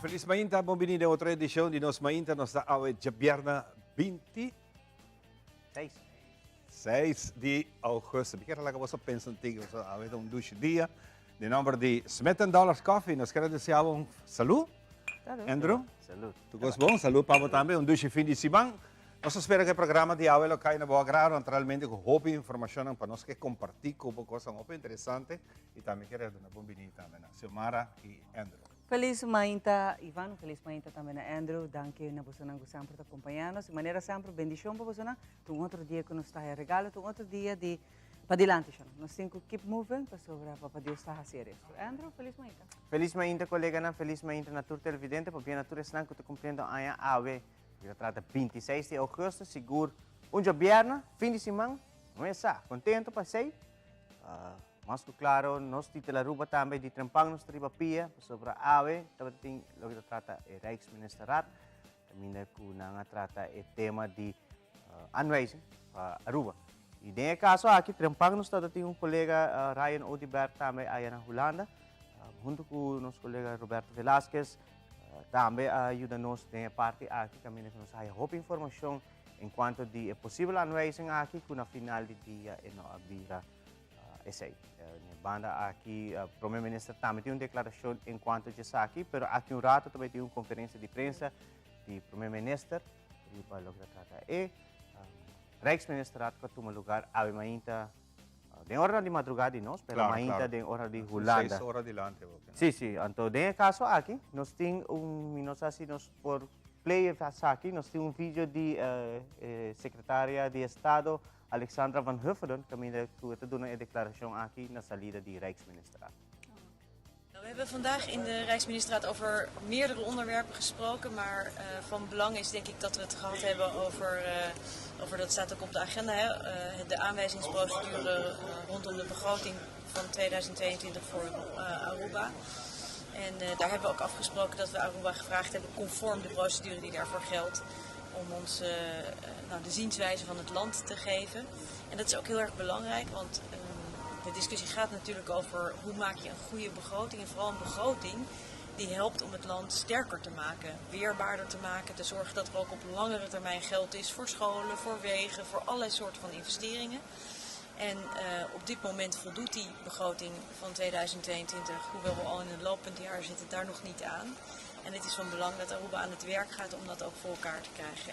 Feliz Mainta, buonvenire a otra edición de Nos Mainta, nos da hoy viernes 26 de agosto. Bicara lá que você pensa antigo, você a ver um douche dia, de número de Smith & Dollars Coffee, nós queremos desejar salud. Andrew? Salud. Tu gosto bom? Salud para você também, douche fim de semana. Nós esperamos que o programa de hoje lo caia na boa grado, naturalmente com roupa e informação para nós que compartilhar com coisa muito interessante e também quero dar uma boa-vinda também a Silmara e Andrew. Feliz Mainta, Ivan. Feliz Mainta também a Andrew. Danke na você não sempre por acompanhar-nos. De maneira sempre, bendição para você. Um outro dia que nos está a regalo, um outro dia de para adiante. Nós temos que keep moving para sobre para Deus está a fazer isso. Andrew, Feliz Mainta. Feliz Mainta, colega, na Feliz Mainta na tour televidente, porque a natura está cumprindo a AWE. Que trata 26 de agosto, seguro. Viernes, fim de semana, não é só. Contento para ser. Mas claro, nós temos a ruba também de trampang nos tribapia sobre a AWE, também o que trata é Rijksministeriat, também que trata é tema de aanwijzing para a ruba. E nesse caso aqui, trampang nos tem colega Ryan Odibert também aí na Holanda, junto com nosso colega Roberto Velasquez, também ajuda-nos nessa parte aqui, também nos dá muita informação enquanto de possível aanwijzing aqui, que na final do dia é não abrirá essa banda aqui, o primeiro-ministro também tem uma declaração enquanto de aqui, mas aqui rato também tem uma conferência de prensa do primeiro-ministro e para o que trata é Rijksministeriat que toma lugar a Mainta de hora de madrugada nós, pela Mainta de hora de Holanda. 6 horas delante. Sim, então nesse caso aqui nós temos nós assim nós por player aqui nós temos vídeo de secretária de Estado Alexandra van Huffelen, que doen een declaratie aqui na salida de Rijksministeriat. We hebben vandaag in de Rijksministeriat over meerdere onderwerpen gesproken, maar van belang is denk ik dat we het gehad hebben over dat staat ook op de agenda, de aanwijzingsprocedure rondom de begroting van 2022 voor Aruba. En daar hebben we ook afgesproken dat we Aruba gevraagd hebben conform de procedure die daarvoor geldt, om ons de zienswijze van het land te geven. En dat is ook heel erg belangrijk, want de discussie gaat natuurlijk over hoe maak je een goede begroting. En vooral een begroting die helpt om het land sterker te maken, weerbaarder te maken. Te zorgen dat er ook op langere termijn geld is voor scholen, voor wegen, voor allerlei soorten van investeringen. En op dit moment voldoet die begroting van 2022, hoewel we al in een lopend jaar zitten, daar nog niet aan. En het is van belang dat Aruba aan het werk gaat om dat ook voor elkaar te krijgen.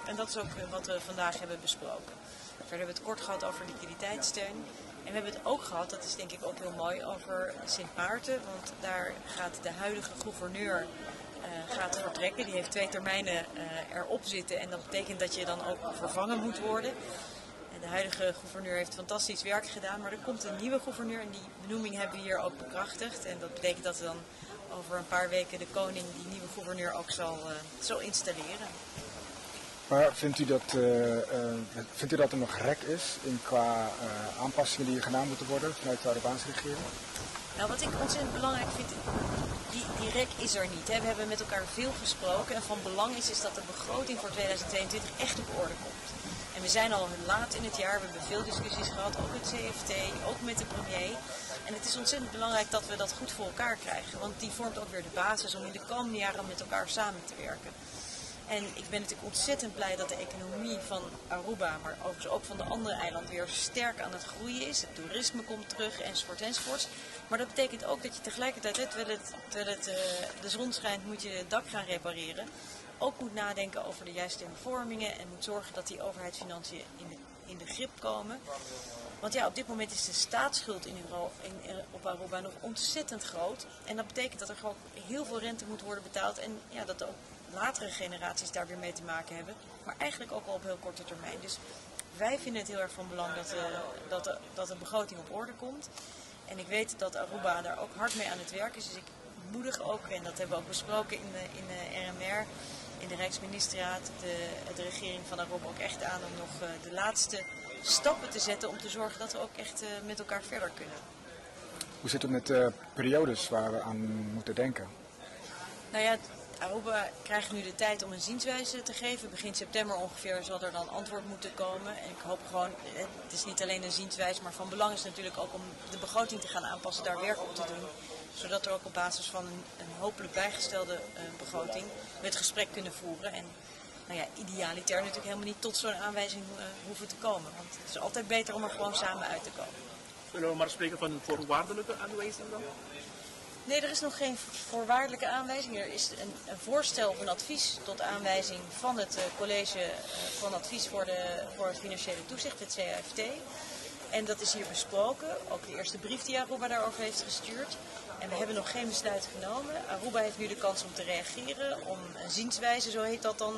En dat is ook wat we vandaag hebben besproken. Verder hebben we het kort gehad over liquiditeitssteun. En we hebben het ook gehad, dat is denk ik ook heel mooi, over Sint Maarten. Want daar gaat de huidige gouverneur gaat vertrekken. Die heeft 2 termijnen erop zitten. En dat betekent dat je dan ook vervangen moet worden. En de huidige gouverneur heeft fantastisch werk gedaan. Maar er komt een nieuwe gouverneur en die benoeming hebben we hier ook bekrachtigd. En dat betekent dat dan over een paar weken de koning die nieuwe gouverneur ook zal installeren. Maar vindt u dat er nog rek is qua aanpassingen die gedaan moeten worden vanuit de Arubaanse regering? Nou, wat ik ontzettend belangrijk vind, die rek is er niet. Hè. We hebben met elkaar veel gesproken en van belang is dat de begroting voor 2022 echt op orde komt. En we zijn al laat in het jaar, we hebben veel discussies gehad, ook het CFT, ook met de premier. En het is ontzettend belangrijk dat we dat goed voor elkaar krijgen, want die vormt ook weer de basis om in de komende jaren met elkaar samen te werken. En ik ben natuurlijk ontzettend blij dat de economie van Aruba, maar overigens ook van de andere eilanden, weer sterk aan het groeien is. Het toerisme komt terug, enzovoort. Maar dat betekent ook dat je tegelijkertijd, terwijl de zon schijnt, moet je het dak gaan repareren. Ook moet nadenken over de juiste hervormingen en moet zorgen dat die overheidsfinanciën in de grip komen. Want ja, op dit moment is de staatsschuld op Aruba nog ontzettend groot. En dat betekent dat er gewoon heel veel rente moet worden betaald. En ja, dat ook latere generaties daar weer mee te maken hebben. Maar eigenlijk ook al op heel korte termijn. Dus wij vinden het heel erg van belang dat de begroting op orde komt. En ik weet dat Aruba daar ook hard mee aan het werk is. Dus ik moedig ook, en dat hebben we ook besproken in de RMR, in de Rijksministeriaat, de regering van Aruba ook echt aan om nog de laatste stappen te zetten om te zorgen dat we ook echt met elkaar verder kunnen. Hoe zit het met de periodes waar we aan moeten denken? Nou ja, Aruba krijgt nu de tijd om een zienswijze te geven. Begin september ongeveer zal er dan antwoord moeten komen. En ik hoop gewoon, het is niet alleen een zienswijze, maar van belang is natuurlijk ook om de begroting te gaan aanpassen, daar werk op te doen. Zodat we ook op basis van een hopelijk bijgestelde begroting we het gesprek kunnen voeren. En nou ja, idealiter natuurlijk helemaal niet tot zo'n aanwijzing hoeven te komen. Want het is altijd beter om er gewoon samen uit te komen. Zullen we maar spreken van een voorwaardelijke aanwijzing dan? Nee, er is nog geen voorwaardelijke aanwijzing. Er is een voorstel of een advies tot aanwijzing van het college van advies voor het financiële toezicht, het CAFT. En dat is hier besproken, ook de eerste brief die Aruba daarover heeft gestuurd. En we hebben nog geen besluit genomen. Aruba heeft nu de kans om te reageren, om een zienswijze, zo heet dat dan,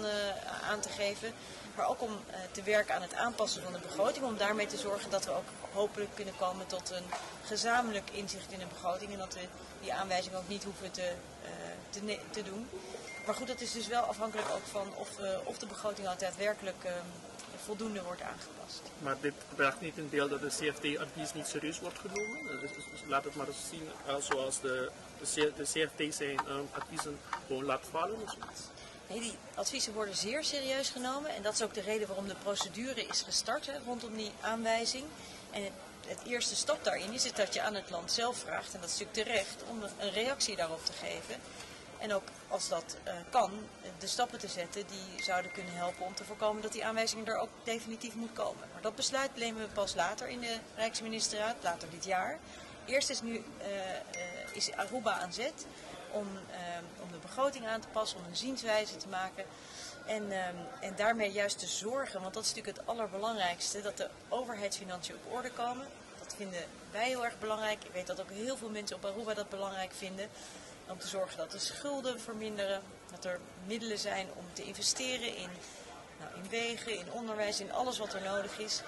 aan te geven. Maar ook om te werken aan het aanpassen van de begroting, om daarmee te zorgen dat we ook hopelijk kunnen komen tot een gezamenlijk inzicht in de begroting. En dat we die aanwijzing ook niet hoeven te doen. Maar goed, dat is dus wel afhankelijk ook van of de begroting al daadwerkelijk voldoende wordt aangepast. Maar dit bracht niet in beeld dat de CFT-advies niet serieus wordt genomen. Dus laat het maar eens zien zoals de CFT zijn adviezen gewoon laat vallen of zoiets. Nee, die adviezen worden zeer serieus genomen en dat is ook de reden waarom de procedure is gestart rondom die aanwijzing. En het eerste stap daarin is dat je aan het land zelf vraagt, en dat is natuurlijk terecht, om een reactie daarop te geven. En ook als dat kan, de stappen te zetten die zouden kunnen helpen om te voorkomen dat die aanwijzing er ook definitief moet komen. Maar dat besluit nemen we pas later in de Rijksministerraad, later dit jaar. Eerst is Aruba aan zet om de begroting aan te passen, om een zienswijze te maken. En daarmee juist te zorgen, want dat is natuurlijk het allerbelangrijkste, dat de overheidsfinanciën op orde komen. Dat vinden wij heel erg belangrijk. Ik weet dat ook heel veel mensen op Aruba dat belangrijk vinden. Om te zorgen dat de schulden verminderen, dat er middelen zijn om te investeren in wegen, in onderwijs, in alles wat er nodig is.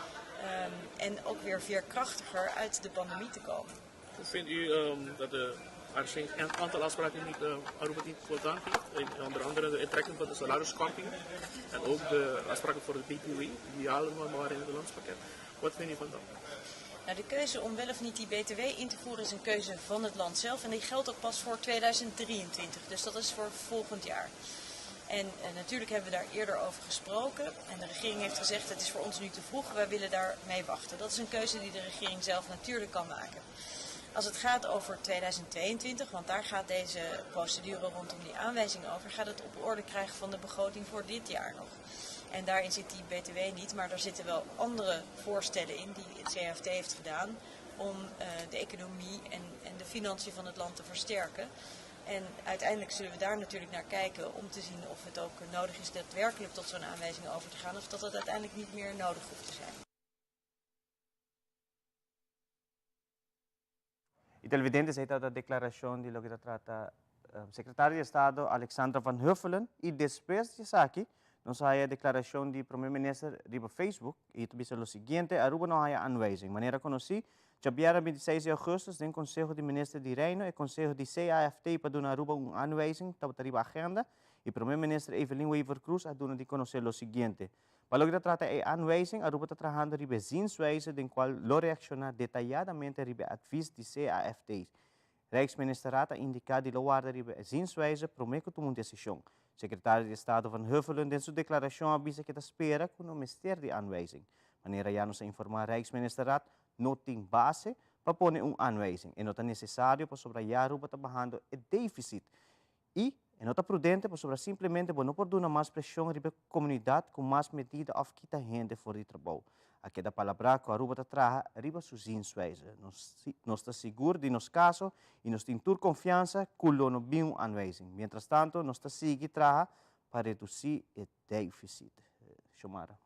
En ook weer veerkrachtiger uit de pandemie te komen. Hoe vindt u dat er zijn een aantal afspraken die Aruba niet voldaan heeft? Onder andere de intrekking van de salariskorting en ook de afspraken voor de BTW, die allemaal waren in het landspakket. Wat vind je van dat? Nou, de keuze om wel of niet die BTW in te voeren is een keuze van het land zelf en die geldt ook pas voor 2023, dus dat is voor volgend jaar. En natuurlijk hebben we daar eerder over gesproken en de regering heeft gezegd het is voor ons nu te vroeg, wij willen daarmee wachten. Dat is een keuze die de regering zelf natuurlijk kan maken. Als het gaat over 2022, want daar gaat deze procedure rondom die aanwijzing over, gaat het op orde krijgen van de begroting voor dit jaar nog. En daarin zit die BTW niet, maar er zitten wel andere voorstellen in die het CAFT heeft gedaan om de economie en de financiën van het land te versterken. En uiteindelijk zullen we daar natuurlijk naar kijken om te zien of het ook nodig is daadwerkelijk tot zo'n aanwijzing over te gaan of dat het uiteindelijk niet meer nodig hoeft te zijn. Il televidente sei stata declarazione di lo che tratta segretario di Stato Alexandra Van Huffelen e después de aqui nós há a declaração do primeiro-ministro riba Facebook e tu bisa lo seguinte Aruba não há aanwijzing maneira conheci já vieram 26 de agosto tem Conselho de Ministros de Reino e Conselho de CAFT para dar Aruba aanwijzing para riba agenda e primeiro-ministro Evelyn Wever Cruz a dar de conhecer lo seguinte para lo que trata a aanwijzing Aruba está trabajando riba zienswijze den qual lo reacciona detalladamente riba advies de CAFT Rijksministerraad indica de loarda riba zienswijze prometo tomar decisão. Secretário de Estado Van Huffelen em sua declaração avisa que espera que o Ministério de Aanwijzing. Maneira já nos informar Rijksministerraad não tem base para pôr aanwijzing e não é necessário para subrayar Aruba trabalhando o déficit e não é prudente para sobrar simplesmente para não pôr mais pressão riba comunidade com mais medida of kita gente for de trabalho. Aqui da palavra que a Aruba traga riba sua zienswijze. Nós está seguro de nos caso e nós temos confiança que o não bem aanwijzing. Mientras tanto, nós está seguir traga para reduzir o déficit. Xomara.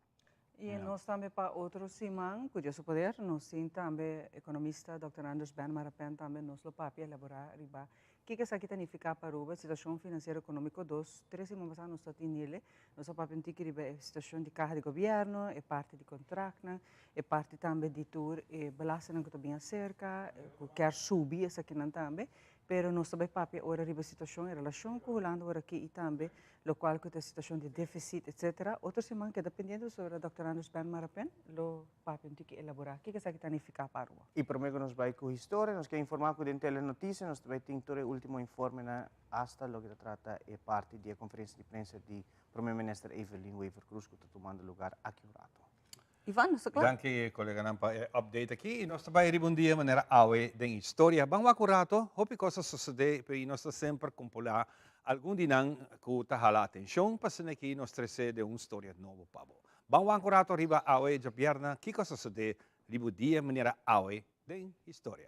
E nós também para outro simão, cujo poder, nós temos também economista Dr. Anders Ben Marapen também nos lo papel elaborar riba. Que isso aqui significa para Aruba, situação financeira econômica dos 3 semanas nós está nele, nós só papel que riba situação de carga de governo, é parte de contrato, é parte também de tour e belasting que também cerca, quer subir essa aqui também. pero nós também papi ora riba situação em relação com Holanda ora aqui e também local que tem situação de déficit etc. Outro semana que dependendo sobre o Dr. Anders Ben Marapen lo papi tem que elaborar que sabe que ficar para o. E prometo nos vai com história, nos quer informar com dentro notícia, nos vai ter o último informe na hasta lo que trata é parte da conferência de imprensa de primeiro-ministro Evelyn Wever Cruz que está tomando lugar aqui no rato. Ivan, nasa claro? Danke, kolega Nampa. Update aqui. Nós também ribundia maneira awe den história. Bang wakurato, hopi cosa sucede, pe nós sempre compolar algum dinang ku tahala atenção, pasen aqui nós trece de história novo pabo. Bang wakurato riba awe japierna, que cosa sucede, ribundia maneira awe den história.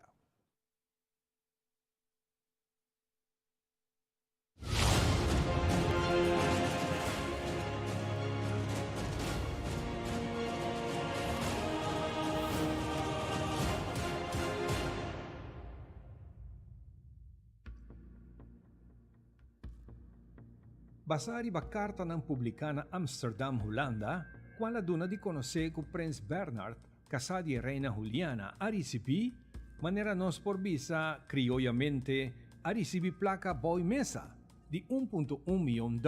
Basari ba carta ng publicana Amsterdam, Holanda, quale duna di conosce con Prince Bernhard, casa di Reina Juliana, a ricibì, manera nos por visa, criollamente, a ricibì placa Boy Mesa, di $1.1 million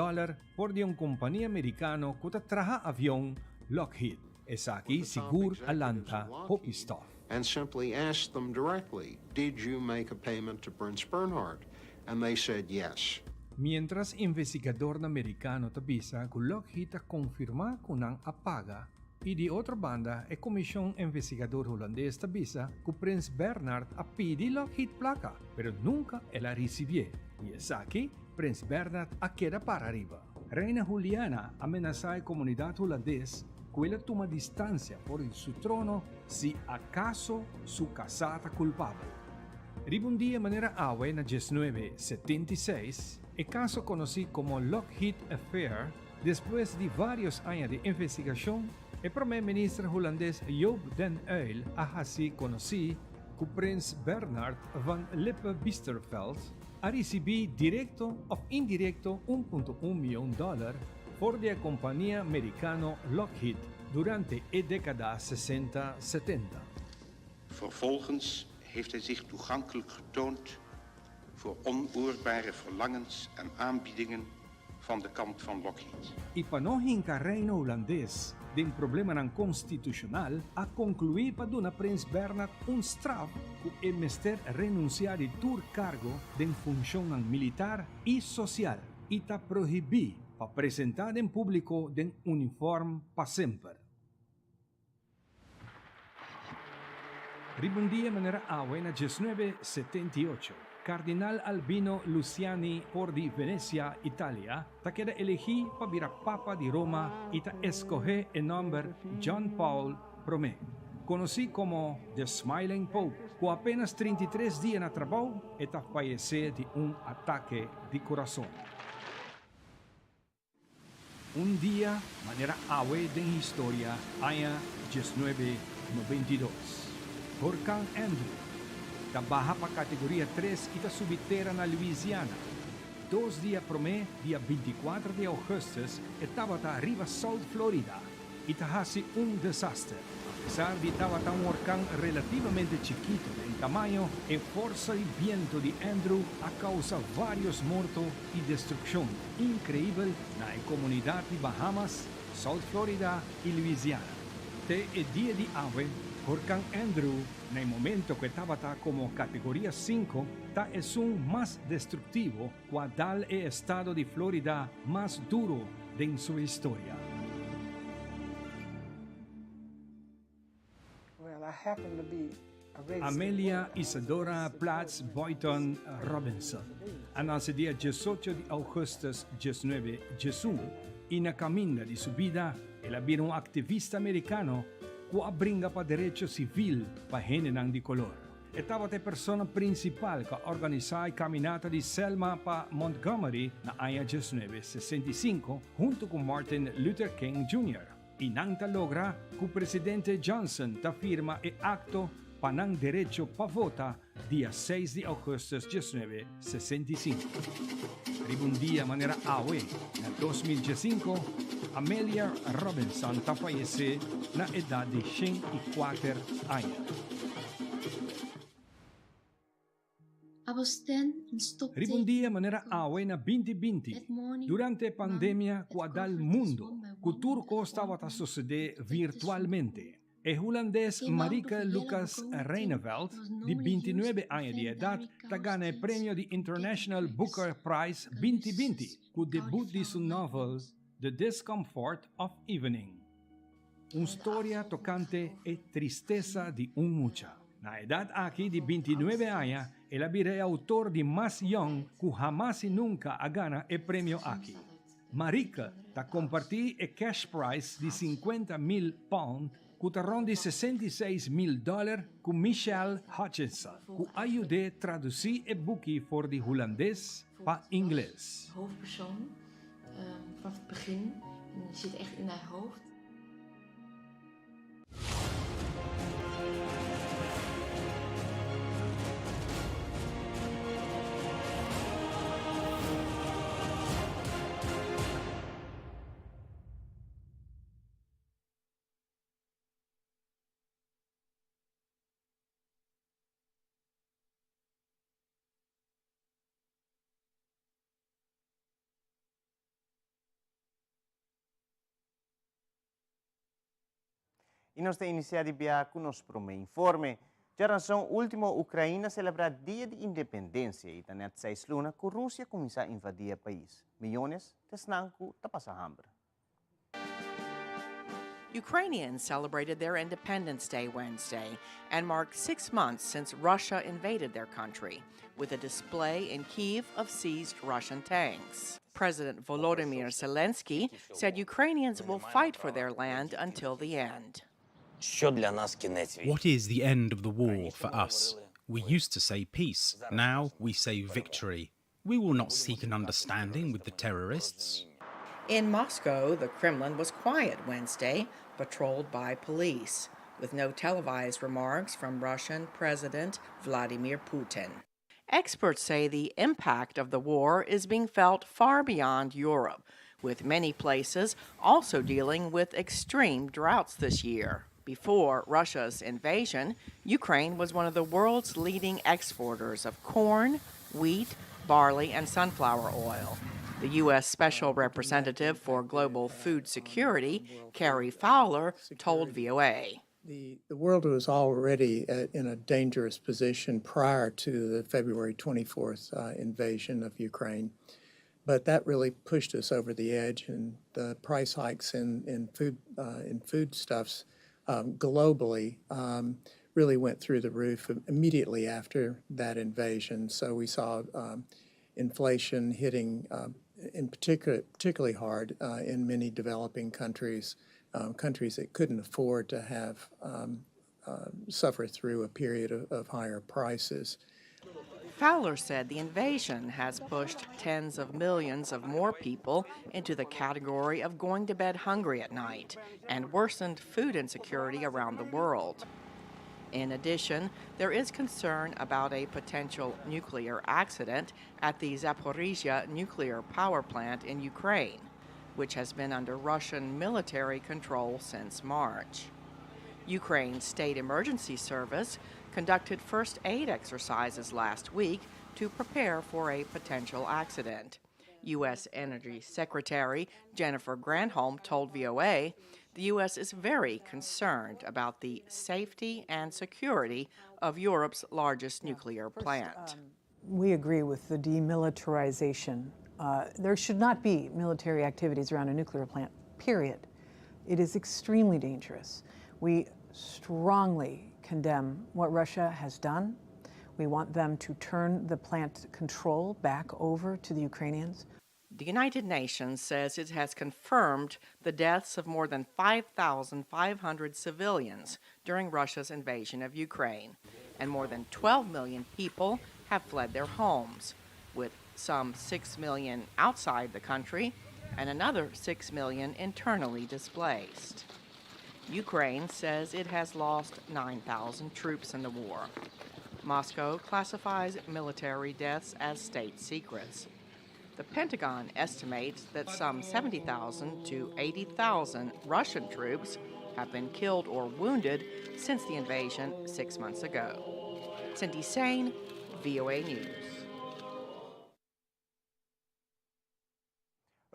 por di un compagnia americano que traja avión Lockheed, esaki sigur alanta hopistoff. And simply asked them directly, did you make a payment to Prince Bernhard? And they said yes. Mientras investigador americano tabisa que Lockheed confirma que não apaga, e de outra banda, a comissão investigador holandês tabisa que Prince Bernhard a pedi Lockheed placa, pero nunca ela recebeu. E é aqui, Prince Bernhard a queda para arriba. Reina Juliana amenaça a comunidade holandesa que ela toma distância por su trono se acaso su casata culpável. Ribundia maneira awe na 1976, el caso conocido como Lockheed Affair, después de varios años de investigación, el primer ministro holandés Joop den Uyl ha así conocido que Prins Bernhard van Lippe-Biesterfeld ha recibido directo o indirecto $1.1 million por la compañía americana Lockheed durante la década 60-70. Vervolgens heeft hij zich toegankelijk getoond voor onoorbare verlangens en aanbiedingen van de kant van Lockheed. Y panohin ka reino holandês, den problema nan constitucional, a concluir para dona Prins Bernhard un straf que el mester renunciar de tur cargo den función militar y social y ta prohibí para presentar en público den uniforme pa sempre. Ribundia manera awe na 1978. Cardinal Albino Luciani por di Venecia, Italia, ta queda elegí para vira Papa di Roma y ta escoge el nombre John Paul I, conocido como The Smiling Pope, que apenas 33 días na trabajo y ta fallece de un ataque de corazón. Un día, manera awe de historia, año 1992. Hurricane Andrew, da baja para categoria 3 e da subitera na Louisiana. 2 dias promé, dia 24 de agosto, estava a arriba South Florida e hasi desastre. Apesar de estava un huracán relativamente chiquito en tamaño, e forza de viento de Andrew a causa varios muertos y destrucción increíble na comunidad de Bahamas, South Florida y Louisiana. Te el día de hoy, Hurricane Andrew, en el momento que estaba como categoría 5, es un más destructivo, cual el estado de Florida más duro de su historia. Well, I happen to be a registered Amelia Isadora Platts Boyton Robinson, nace el día 18 de agosto de 1991, y en la camino de su vida, ella era un activista americano que abringa para derecho civil para gente de color. Estaba la persona principal que organizó la caminata de Selma para Montgomery en el año 1965 junto con Martin Luther King Jr. Y nanta logra que el presidente Johnson ta firma el acto para el derecho para votar día 6 de agosto de 1965. Un día de manera awe, en 2005, Amelia Robinson ta fallece na edad de 54 años. A Ribundia manera awe na 2020. Durante a pandemia, quadal mundo, o turco estava a suceder virtualmente. E holandês Marika Lucas Reineveld, de 29 anos de idade, está ganhando o prêmio de International Booker Prize 2020, com o debut de sua novela The Discomfort of Evening. Uma história tocante e tristeza de mucha. Na idade aqui de 29 anos, ela virá autor de mais young que jamais e nunca a ganha o prêmio aqui. Marika está compartilhando o cash prize de £50,000 com o ronde de $66,000 com Michelle Hutchinson, que ajuda a traduzir o boekje voor de Hollandees para inglês. Hoofdpersoon vanaf het begin. Je zit echt in haar hoofd. E nós temos iniciado com nosso primeiro informe. Já razão última, Ucrânia celebra Dia de Independência e na 6 luna que a Rússia começa a invadir o país. Milhões de snanku está passando hambre. Ukrainians celebrated their Independence Day Wednesday and marked 6 months since Russia invaded their country, with a display in Kyiv of seized Russian tanks. President Volodymyr Zelensky said Ukrainians will fight for their land until the end. What is the end of the war for us? We used to say peace. Now we say victory. We will not seek an understanding with the terrorists. In Moscow, the Kremlin was quiet Wednesday, patrolled by police, with no televised remarks from Russian President Vladimir Putin. Experts say the impact of the war is being felt far beyond Europe, with many places also dealing with extreme droughts this year. Before Russia's invasion, Ukraine was one of the world's leading exporters of corn, wheat, barley, and sunflower oil. The U.S. Special Representative for Global Food Security, Carrie Fowler, told VOA. The world was already in a dangerous position prior to the February 24th invasion of Ukraine. But that really pushed us over the edge, and the price hikes in foodstuffs globally really went through the roof immediately after that invasion. So we saw inflation hitting particularly hard in many developing countries, countries that couldn't afford to have suffer through a period of higher prices. Fowler said the invasion has pushed tens of millions of more people into the category of going to bed hungry at night and worsened food insecurity around the world. In addition, there is concern about a potential nuclear accident at the Zaporizhzhia nuclear power plant in Ukraine, which has been under Russian military control since March. Ukraine's State Emergency Service conducted first aid exercises last week to prepare for a potential accident. U.S. Energy Secretary Jennifer Granholm told VOA the U.S. is very concerned about the safety and security of Europe's largest nuclear plant. We agree with the demilitarization. There should not be military activities around a nuclear plant, period. It is extremely dangerous. We strongly condemn what Russia has done. We want them to turn the plant control back over to the Ukrainians. The United Nations says it has confirmed the deaths of more than 5,500 civilians during Russia's invasion of Ukraine, and more than 12 million people have fled their homes, with some 6 million outside the country and another 6 million internally displaced. Ukraine says it has lost 9,000 troops in the war. Moscow classifies military deaths as state secrets. The Pentagon estimates that some 70,000 to 80,000 Russian troops have been killed or wounded since the invasion 6 months ago. Cindy Sain, VOA News.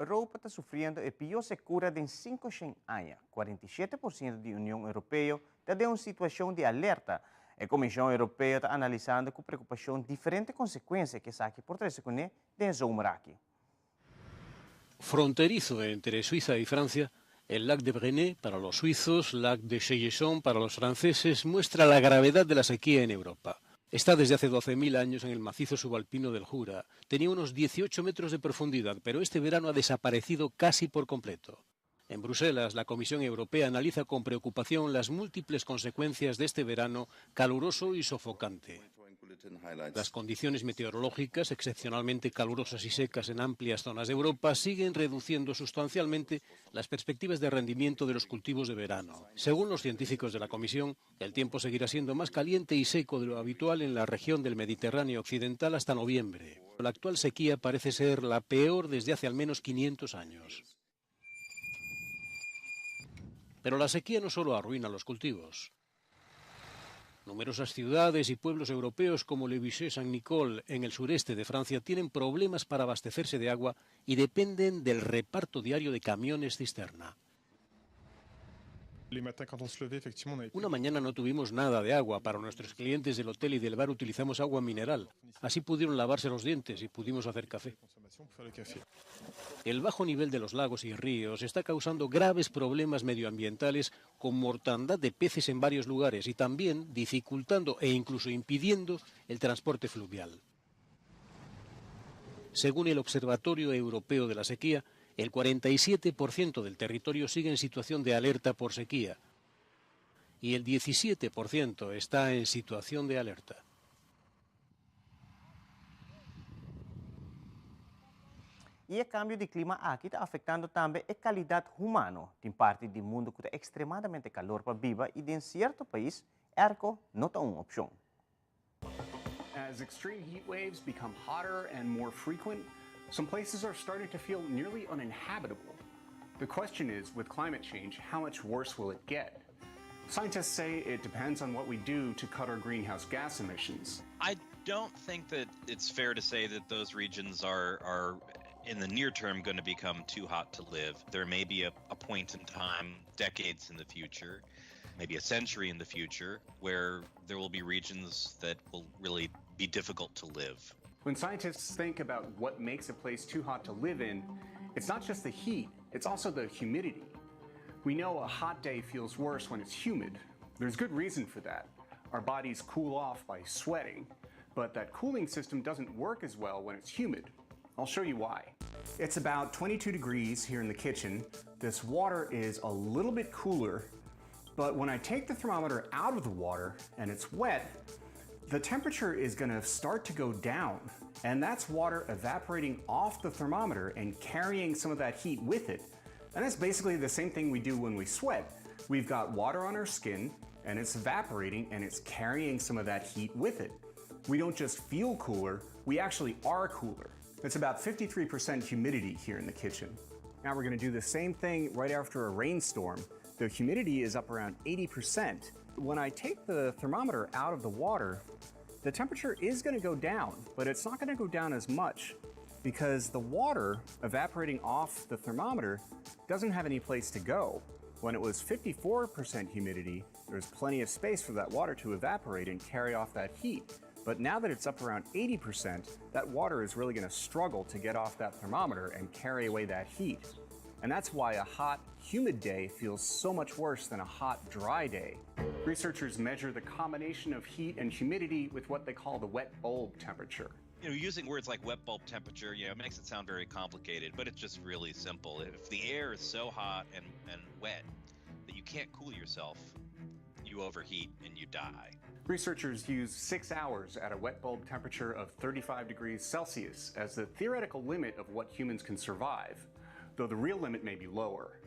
Europa está sufriendo el peor secura de 5 años. 47% de la Unión Europea está en una situación de alerta. La Comisión Europea está analizando con preocupación diferentes consecuencias que saque por trás de zomer aquí. Fronterizo entre Suiza y Francia, el lac de Brenay para los suizos, lac de Cheillesson para los franceses, muestra la gravedad de la sequía en Europa. Está desde hace 12.000 años en el macizo subalpino del Jura. Tenía unos 18 metros de profundidad, pero este verano ha desaparecido casi por completo. En Bruselas, la Comisión Europea analiza con preocupación las múltiples consecuencias de este verano caluroso y sofocante. Las condiciones meteorológicas, excepcionalmente calurosas y secas en amplias zonas de Europa, siguen reduciendo sustancialmente las perspectivas de rendimiento de los cultivos de verano. Según los científicos de la Comisión, el tiempo seguirá siendo más caliente y seco de lo habitual en la región del Mediterráneo occidental hasta noviembre. La actual sequía parece ser la peor desde hace al menos 500 años. Pero la sequía no solo arruina los cultivos. Numerosas ciudades y pueblos europeos como Le Vichy-Saint-Nicole en el sureste de Francia tienen problemas para abastecerse de agua y dependen del reparto diario de camiones cisterna. Una mañana no tuvimos nada de agua. Para nuestros clientes del hotel y del bar utilizamos agua mineral. Así pudieron lavarse los dientes y pudimos hacer café. El bajo nivel de los lagos y ríos está causando graves problemas medioambientales con mortandad de peces en varios lugares y también dificultando e incluso impidiendo el transporte fluvial. Según el Observatorio Europeo de la Sequía, el 47% del territorio sigue en situación de alerta por sequía y el 17% está en situación de alerta. E o cambio de clima aqui está afetando também a qualidade humana. Tem parte do mundo que está extremadamente calor para viver e em certo país, ergo não é uma opção. As extreme heat waves become hotter and more frequent, some places are starting to feel nearly uninhabitable. The question is, with climate change, how much worse will it get? Scientists say it depends on what we do to cut our greenhouse gas emissions. I don't think that it's fair to say that those regions are in the near term going to become too hot to live. There may be a point in time, decades in the future, maybe a century in the future, where there will be regions that will really be difficult to live. When scientists think about what makes a place too hot to live in, it's not just the heat, it's also the humidity. We know a hot day feels worse when it's humid. There's good reason for that. Our bodies cool off by sweating, but that cooling system doesn't work as well when it's humid. I'll show you why. It's about 22 degrees here in the kitchen. This water is a little bit cooler, but when I take the thermometer out of the water and it's wet, the temperature is going to start to go down, and that's water evaporating off the thermometer and carrying some of that heat with it. And that's basically the same thing we do when we sweat. We've got water on our skin, and it's evaporating, and it's carrying some of that heat with it. We don't just feel cooler, we actually are cooler. It's about 53% humidity here in the kitchen. Now we're going to do the same thing right after a rainstorm. The humidity is up around 80%. When I take the thermometer out of the water, the temperature is going to go down, but it's not going to go down as much because the water evaporating off the thermometer doesn't have any place to go. When it was 54% humidity, there was plenty of space for that water to evaporate and carry off that heat. But now that it's up around 80%, that water is really going to struggle to get off that thermometer and carry away that heat. And that's why a hot, humid day feels so much worse than a hot, dry day. Researchers measure the combination of heat and humidity with what they call the wet bulb temperature. You know, using words like wet bulb temperature, it makes it sound very complicated, but it's just really simple. If the air is so hot and wet that you can't cool yourself, you overheat and you die. Researchers use 6 hours at a wet bulb temperature of 35 degrees Celsius as the theoretical limit of what humans can survive, though the real limit may be lower.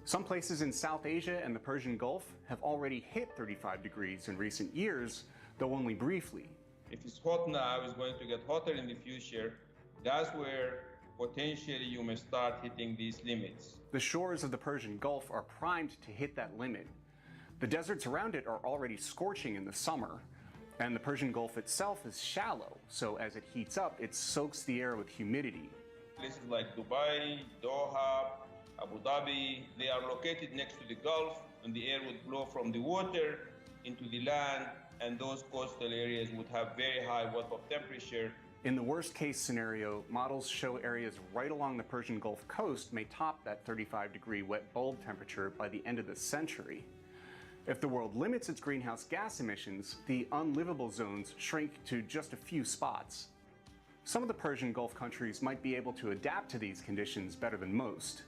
Some places in South Asia and the Persian Gulf have already hit 35 degrees in recent years, though only briefly. If it's hot now, it's going to get hotter in the future. That's where potentially you may start hitting these limits. The shores of the Persian Gulf are primed to hit that limit. The deserts around it are already scorching in the summer, and the Persian Gulf itself is shallow, so as it heats up, it soaks the air with humidity. Places like Dubai, Doha, Abu Dhabi, they are located next to the Gulf, and the air would blow from the water into the land, and those coastal areas would have very high water temperature. In the worst case scenario, models show areas right along the Persian Gulf coast may top that 35-degree wet bulb temperature by the end of the century. If the world limits its greenhouse gas emissions, the unlivable zones shrink to just a few spots. Some of the Persian Gulf countries might be able to adapt to these conditions better than most.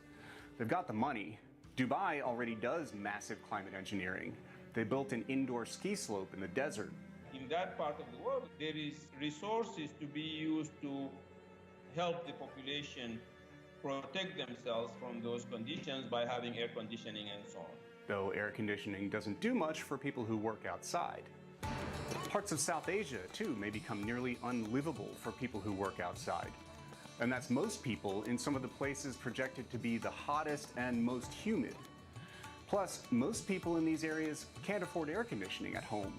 They've got the money. Dubai already does massive climate engineering. They built an indoor ski slope in the desert. In that part of the world, there is resources to be used to help the population protect themselves from those conditions by having air conditioning and so on. Though air conditioning doesn't do much for people who work outside. Parts of South Asia, too, may become nearly unlivable for people who work outside. And that's most people in some of the places projected to be the hottest and most humid. Plus, most people in these areas can't afford air conditioning at home.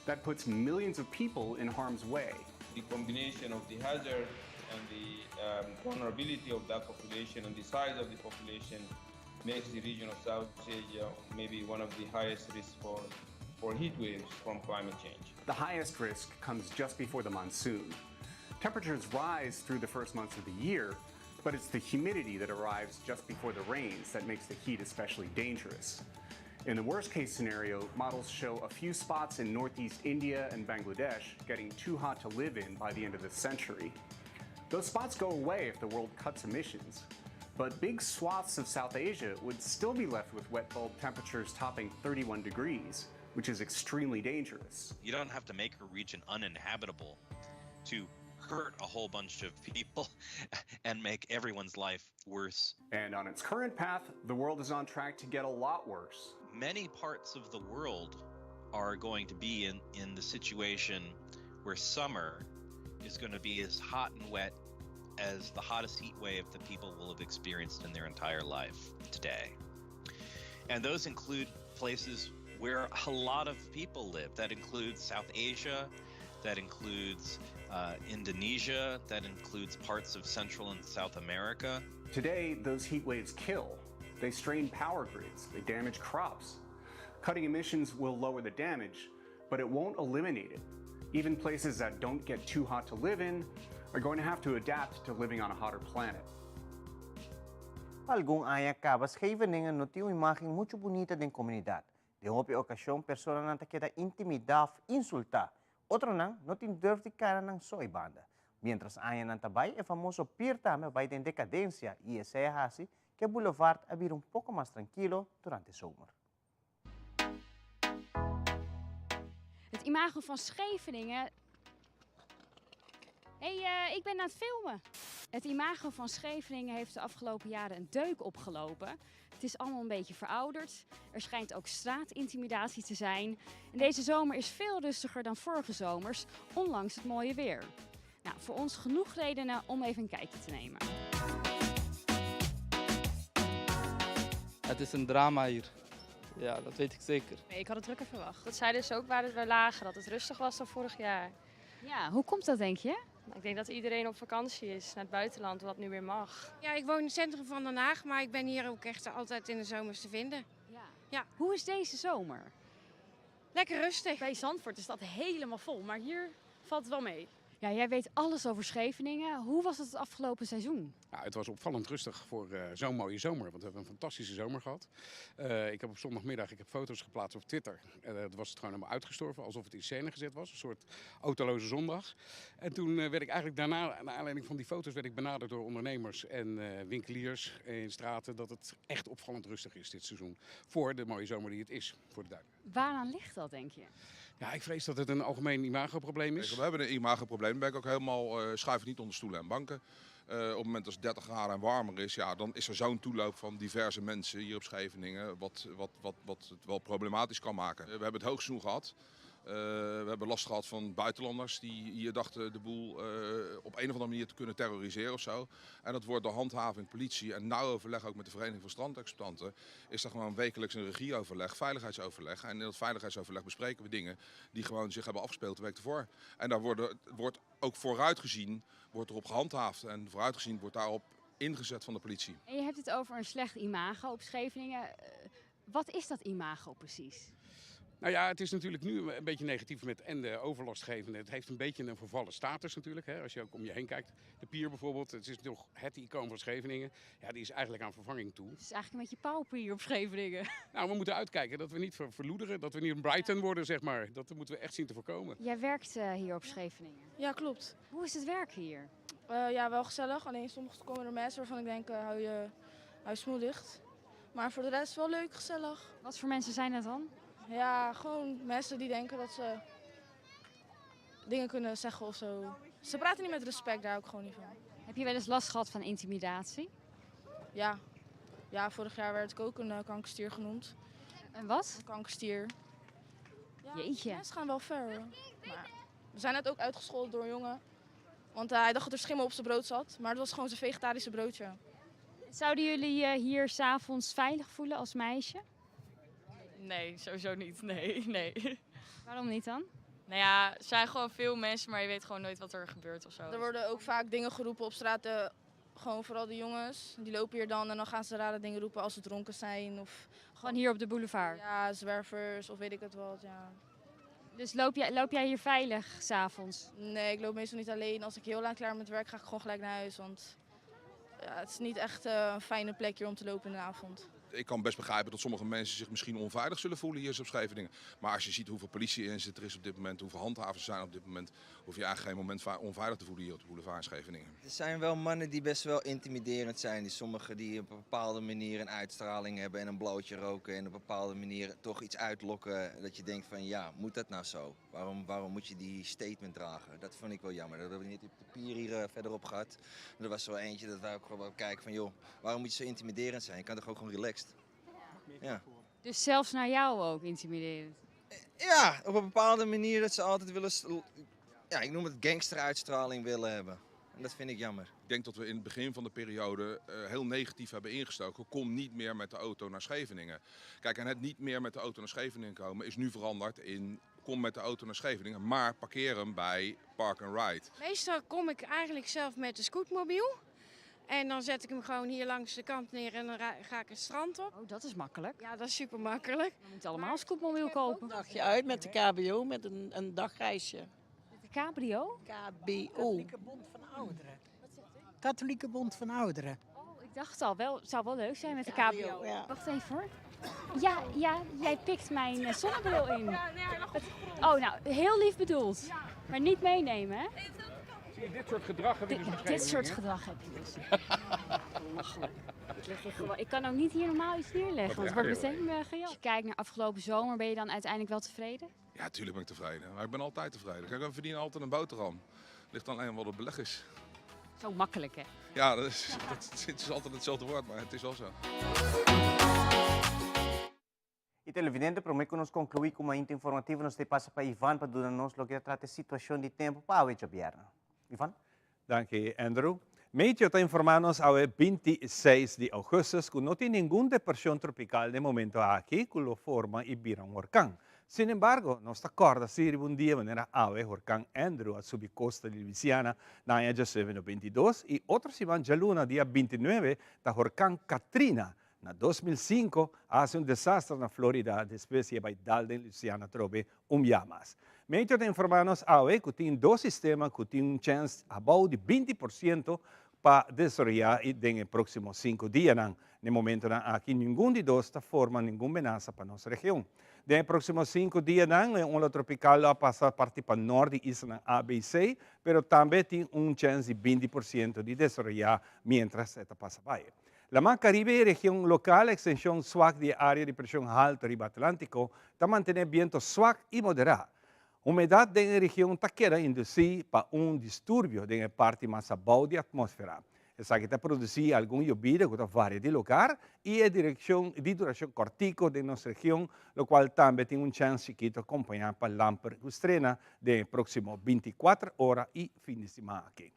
That puts millions of people in harm's way. The combination of the hazard and the vulnerability of that population and the size of the population makes the region of South Asia maybe one of the highest risks for heat waves from climate change. The highest risk comes just before the monsoon. Temperatures rise through the first months of the year, but it's the humidity that arrives just before the rains that makes the heat especially dangerous. In the worst case scenario, models show a few spots in northeast India and Bangladesh getting too hot to live in by the end of the century. Those spots go away if the world cuts emissions, but big swaths of South Asia would still be left with wet bulb temperatures topping 31 degrees, which is extremely dangerous. You don't have to make a region uninhabitable to hurt a whole bunch of people and make everyone's life worse. And on its current path, the world is on track to get a lot worse. Many parts of the world are going to be in the situation where summer is going to be as hot and wet as the hottest heat wave that people will have experienced in their entire life today. And those include places where a lot of people live. That includes South Asia, that includes Indonesia, that includes parts of Central and South America. Today, those heat waves kill. They strain power grids, they damage crops. Cutting emissions will lower the damage, but it won't eliminate it. Even places that don't get too hot to live in are going to have to adapt to living on a hotter planet. Algum aya acabas Scheveningen noti uma imagem muito bonita da comunidade. De uma ocasião, pessoa não te queda intimidar, insultar. Outro não tem durf de cara ng soy banda. Mientras aya ng tabay, é famoso pier tame vai em decadência e essa é hasi que Boulevard abrir pouco mais tranquilo durante de zomer. Het imago van Scheveningen. Ik ben aan het filmen. Het imago van Scheveningen heeft de afgelopen jaren een deuk opgelopen. Het is allemaal een beetje verouderd. Er schijnt ook straatintimidatie te zijn. En deze zomer is veel rustiger dan vorige zomers, ondanks het mooie weer. Nou, voor ons genoeg redenen om even een kijkje te nemen. Het is een drama hier. Ja, dat weet ik zeker. Nee, ik had het drukker verwacht. Dat zeiden ze ook waar het weer lager, dat het rustig was dan vorig jaar. Ja, hoe komt dat, denk je? Ik denk dat iedereen op vakantie is naar het buitenland, wat nu weer mag. Ja, ik woon in het centrum van Den Haag, maar ik ben hier ook echt altijd in de zomers te vinden. Ja. Hoe is deze zomer? Lekker rustig. Bij Zandvoort is dat helemaal vol, maar hier valt het wel mee. Ja, jij weet alles over Scheveningen. Hoe was het afgelopen seizoen? Ja, het was opvallend rustig voor zo'n mooie zomer, want we hebben een fantastische zomer gehad. Ik heb op zondagmiddag foto's geplaatst op Twitter. Het was het gewoon helemaal uitgestorven, alsof het in scène gezet was. Een soort autoloze zondag. En toen werd ik eigenlijk daarna, naar aanleiding van die foto's, werd ik benaderd door ondernemers en winkeliers in straten dat het echt opvallend rustig is dit seizoen. Voor de mooie zomer die het is, voor de duidelijkheid. Waaraan ligt dat, denk je? Ja, ik vrees dat het een algemeen imagoprobleem is. We hebben een imagoprobleem. Dan ben ik ook helemaal schuif niet onder stoelen en banken. Op het moment dat het 30 graden en warmer is, ja, dan is er zo'n toeloop van diverse mensen hier op Scheveningen, wat het wel problematisch kan maken. We hebben het hoogseizoen gehad. We hebben last gehad van buitenlanders die hier dachten de boel op een of andere manier te kunnen terroriseren of zo. En dat wordt door handhaving, politie en nauw overleg ook met de Vereniging van Strandexploitanten is er gewoon wekelijks een regieoverleg, veiligheidsoverleg. En in dat veiligheidsoverleg bespreken we dingen die gewoon zich hebben afgespeeld de week ervoor. En daar wordt ook vooruitgezien, wordt erop gehandhaafd en vooruitgezien wordt daarop ingezet van de politie. En je hebt het over een slecht imago op Scheveningen. Wat is dat imago precies? Nou ja, het is natuurlijk nu een beetje negatief met en de overlastgevende. Het heeft een beetje een vervallen status natuurlijk. Hè? Als je ook om je heen kijkt. De pier bijvoorbeeld, het is nog het icoon van Scheveningen. Ja, die is eigenlijk aan vervanging toe. Het is eigenlijk een beetje pauper hier op Scheveningen. Nou, we moeten uitkijken dat we niet verloederen. Dat we niet een Brighton worden, zeg maar. Dat moeten we echt zien te voorkomen. Jij werkt hier op Scheveningen. Ja, klopt. Hoe is het werken hier? Ja, wel gezellig. Alleen soms komen er mensen waarvan ik denk, hou je smoel dicht. Maar voor de rest wel leuk, gezellig. Wat voor mensen zijn dat dan? Ja, gewoon mensen die denken dat ze dingen kunnen zeggen of zo. Ze praten niet met respect, daar hou ik gewoon niet van. Heb je wel eens last gehad van intimidatie? Ja. Ja, vorig jaar werd ik ook een kankerstier genoemd. Een wat? Een kankerstier. Ja, Jeetje. mensen gaan wel ver hoor. Maar we zijn net ook uitgescholden door een jongen. Want hij dacht dat er schimmel op zijn brood zat. Maar het was gewoon zijn vegetarische broodje. Zouden jullie je hier 's avonds veilig voelen als meisje? Nee, sowieso niet. Nee. Waarom niet dan? Nou ja, er zijn gewoon veel mensen, maar je weet gewoon nooit wat er gebeurt of zo. Er worden ook vaak dingen geroepen op straat. Gewoon vooral de jongens. Die lopen hier dan en dan gaan ze rare dingen roepen als ze dronken zijn. Of Gewoon hier op de boulevard? Ja, zwervers of weet ik het wat, ja. Dus loop jij hier veilig 's avonds? Nee, ik loop meestal niet alleen. Als ik heel laat klaar met werk ga ik gewoon gelijk naar huis. Want ja, het is niet echt een fijne plek hier om te lopen in de avond. Ik kan best begrijpen dat sommige mensen zich misschien onveilig zullen voelen hier op Scheveningen. Maar als je ziet hoeveel politie-inzet er is op dit moment, hoeveel handhavers er zijn op dit moment, hoef je eigenlijk geen moment onveilig te voelen hier op de boulevard in Scheveningen. Er zijn wel mannen die best wel intimiderend zijn. Sommigen die op een bepaalde manier een uitstraling hebben en een blootje roken en op een bepaalde manier toch iets uitlokken. Dat je denkt van ja, moet dat nou zo? Waarom moet je die statement dragen? Dat vond ik wel jammer. Dat hebben we niet op de pier hier verderop gehad. Er was wel eentje dat wij ook gewoon kijken van joh, waarom moet je zo intimiderend zijn? Je kan toch ook gewoon relaxed? Ja. Dus zelfs naar jou ook intimiderend? Ja, op een bepaalde manier dat ze altijd willen, ja, ik noem het gangsteruitstraling willen hebben. En dat vind ik jammer. Ik denk dat we in het begin van de periode heel negatief hebben ingestoken. Kom niet meer met de auto naar Scheveningen. Kijk, en het niet meer met de auto naar Scheveningen komen is nu veranderd in kom met de auto naar Scheveningen, maar parkeer hem bij Park and Ride. Meestal kom ik eigenlijk zelf met de scootmobiel. En dan zet ik hem gewoon hier langs de kant neer en dan ga ik het strand op. Oh, dat is makkelijk. Ja, dat is super makkelijk. We moeten allemaal een scootmobiel kopen. Een dagje uit met de KBO, met een dagreisje. Met de cabrio? KBO. Katholieke Bond van Ouderen. Katholieke Bond van Ouderen. Oh, ik dacht al, het zou wel leuk zijn met de cabrio. Ja. Wacht even hoor. Ja, jij pikt mijn zonnebril in. Ja, nee, hij lag op de grond. Oh, nou, heel lief bedoeld. Maar niet meenemen, hè? Zie je, dit soort gedrag heb je dus Dit soort gedrag heb je dus. Ik kan ook niet hier normaal iets neerleggen, want het wordt meteen gejat. Als je kijkt naar afgelopen zomer, ben je dan uiteindelijk wel tevreden? Ja, natuurlijk ben ik tevreden. Maar ik ben altijd tevreden. Kijk, we verdienen altijd een boterham. Ligt alleen wat het beleg is. Zo makkelijk, hè? Ja, het is altijd hetzelfde woord, maar het is wel zo. E televidente, prometo que nos concluir com uma informativa nos te passa para Ivan para dar-nos lo que trata a situação de tempo para a Bierna. Ivan? Dank je, Andrew. Medio está informando a 26 de augustus que no tiene ninguna depresión tropical de momento aquí que lo forma y vira un huracán. Sin embargo, no está acorde si un día venera ave huracán Andrew a subir costa de Louisiana na dia 22 y otro si van ya luna dia 29 da huracán Katrina. Na 2005 hace un desastre na Florida de especie by Dalden, Louisiana, trobe llamas. Medio de informarnos que tem dois sistemas que tem uma chance about de 20% para desarrollar nos próximos 5 dias. No momento aqui, nenhum de dois está formando nenhuma ameaça para nossa região. Nos próximos 5 dias, a onda tropical vai passar parte para o norte e isla ABC, mas também tem uma chance de 20% de desarrollar mientras esta passa by. La Mar Caribe, región local, extensión suave de área de presión alta riba Atlántico, está mantener viento suave y moderado. Humedad de la región está queda inducida para un disturbio de la parte más abajo de la atmósfera. Essa que está produzir algum bebida que varia de lugar e a direção de duração cortico de nossa região, o qual também tem chance de acompanhar para a Lamper que estrena de próximo 24 horas e fim de semana aqui.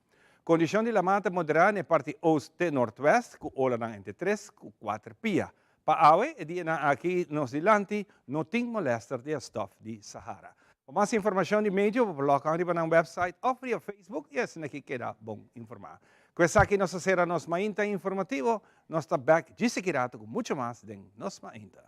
Condição de la mata moderada na parte oeste-nordeste, com ola entre 3 e 4 pia. Para awe, aqui nos dilante, não tem molester de stof de Sahara. Para mais informação de médio, coloca arriba na website ou via Facebook e assim aqui queda bom informar. Questa aqui nossa será nosso mainta informativo, nós está back de seguida com muito mais de nosso mainta.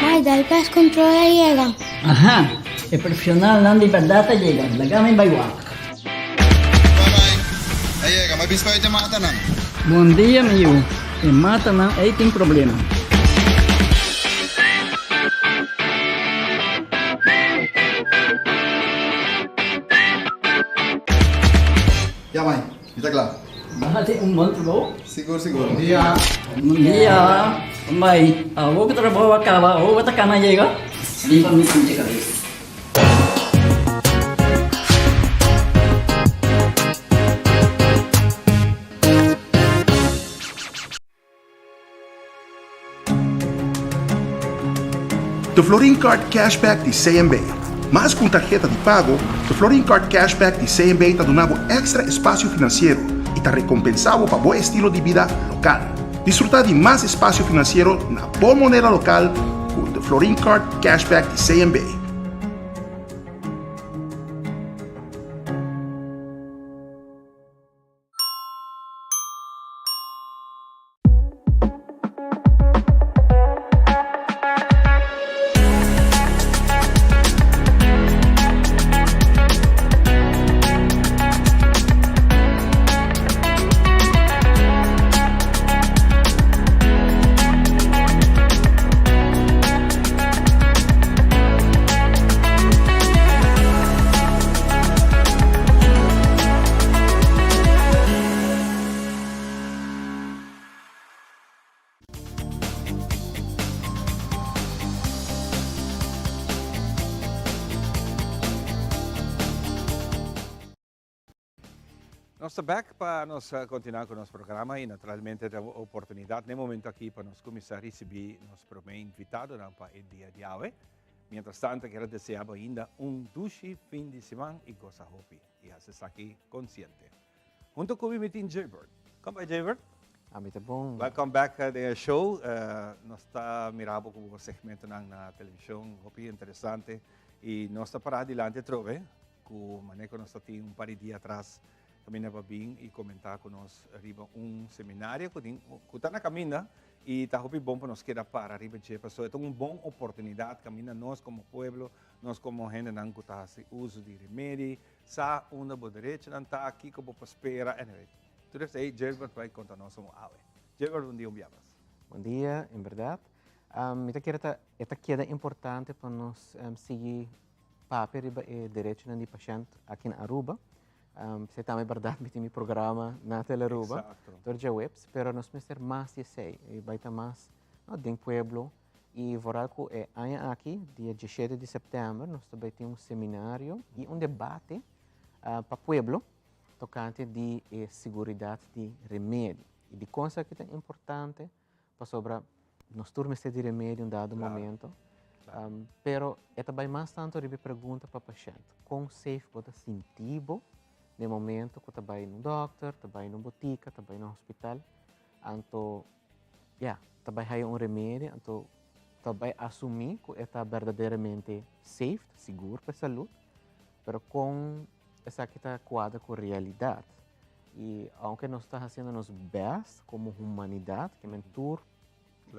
Mai, dal pes controlla llega. Ajá, el profesional Nandi Perdata llega, lagame in Baywak. Llega, may bispo ito mata na. Buen día, amigo. En mata na, ahí tem problema. Ya, May, kita kelar. Bájate un buen trabajo. Siguro, siguro. Buen día. Buen día. May, ako que trabajo acaba, ako que cama llega. Di pa mi kunci kabis. The Florin Card Cashback de CMB. Mas com tarjeta de pago, the Florin Card Cashback de CMB está dando extra espaço financeiro e está recompensado para bom estilo de vida local. Disfrutar de mais espaço financeiro na boa moneda local com the Florin Card Cashback de CMB. Nós estamos back para nós continuar com o nosso programa e naturalmente temos a oportunidade no momento aqui para nós começar a receber nosso primeiro invitado para o dia de hoje. Mientras tanto, quero desejar ainda dulce fim de semana e goza hopi. E você está aqui consciente. Junto comigo tem Jaybird. Como é, Jaybird? Muito bom. Welcome back to the show. Nós está mirando com o segmento na televisão, hopi interessante. E nós está para adiante, trove, com o manejo nós tem par de dias atrás. Caminhava bem e comentar com nós arriba seminário que está na caminha e está muito bom para nós quedar para arriba de pessoa. Então, uma boa oportunidade caminha nós como povo, nós como gente não que está uso de remédio, sa uma boa direita não está aqui como para esperar. Anyway, tudo isso aí, Gilbert vai contar nós como ave. Gilbert, bom dia, Bom dia, em verdade. Esta queda importante para nós seguir papel e direito de paciente aqui na Aruba. Você também verdade me tem programa na Teleruba, torja webs, pero nós vamos ter mais de 6 e vai ter mais no pueblo e voralco é aqui dia 17 de setembro nós também temos seminário e debate para pueblo tocante de segurança de remédio e de coisa que é importante para sobre nós turmas de remédio em dado momento. Pero esta vai mais tanto de pergunta para o paciente, com safe pode sentido no momento que trabalha no doctor, trabalha na botica, trabalha no hospital, então, trabalha remédio, então, trabalha assumir que é verdadeiramente safe, seguro para a saúde, mas com essa que está quadra com a realidade. E, aunque nós estamos fazendo nos best como humanidade, que é todo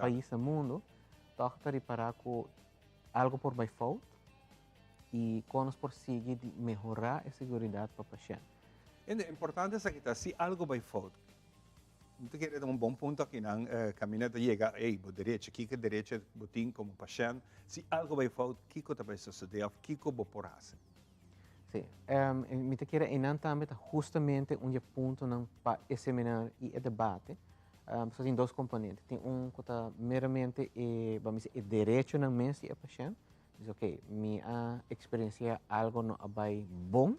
país do mundo, toca reparar que algo por mais falta, e quando nós prosseguimos de melhorar a segurança para o paciente. É importante essa questão, se algo vai faltar. Não quer dar bom ponto aqui na caminhada chega, o direito, que o direito botim como paciente, se algo vai faltar, que também suceder, que vai por fazer. Sim. Me te queira enantamente justamente um ponto não para examinar e debate. Só tem dois componentes. Tem que está meramente vamos dizer, direito na mente do paciente. Diz, ok, minha experiência algo não vai bom.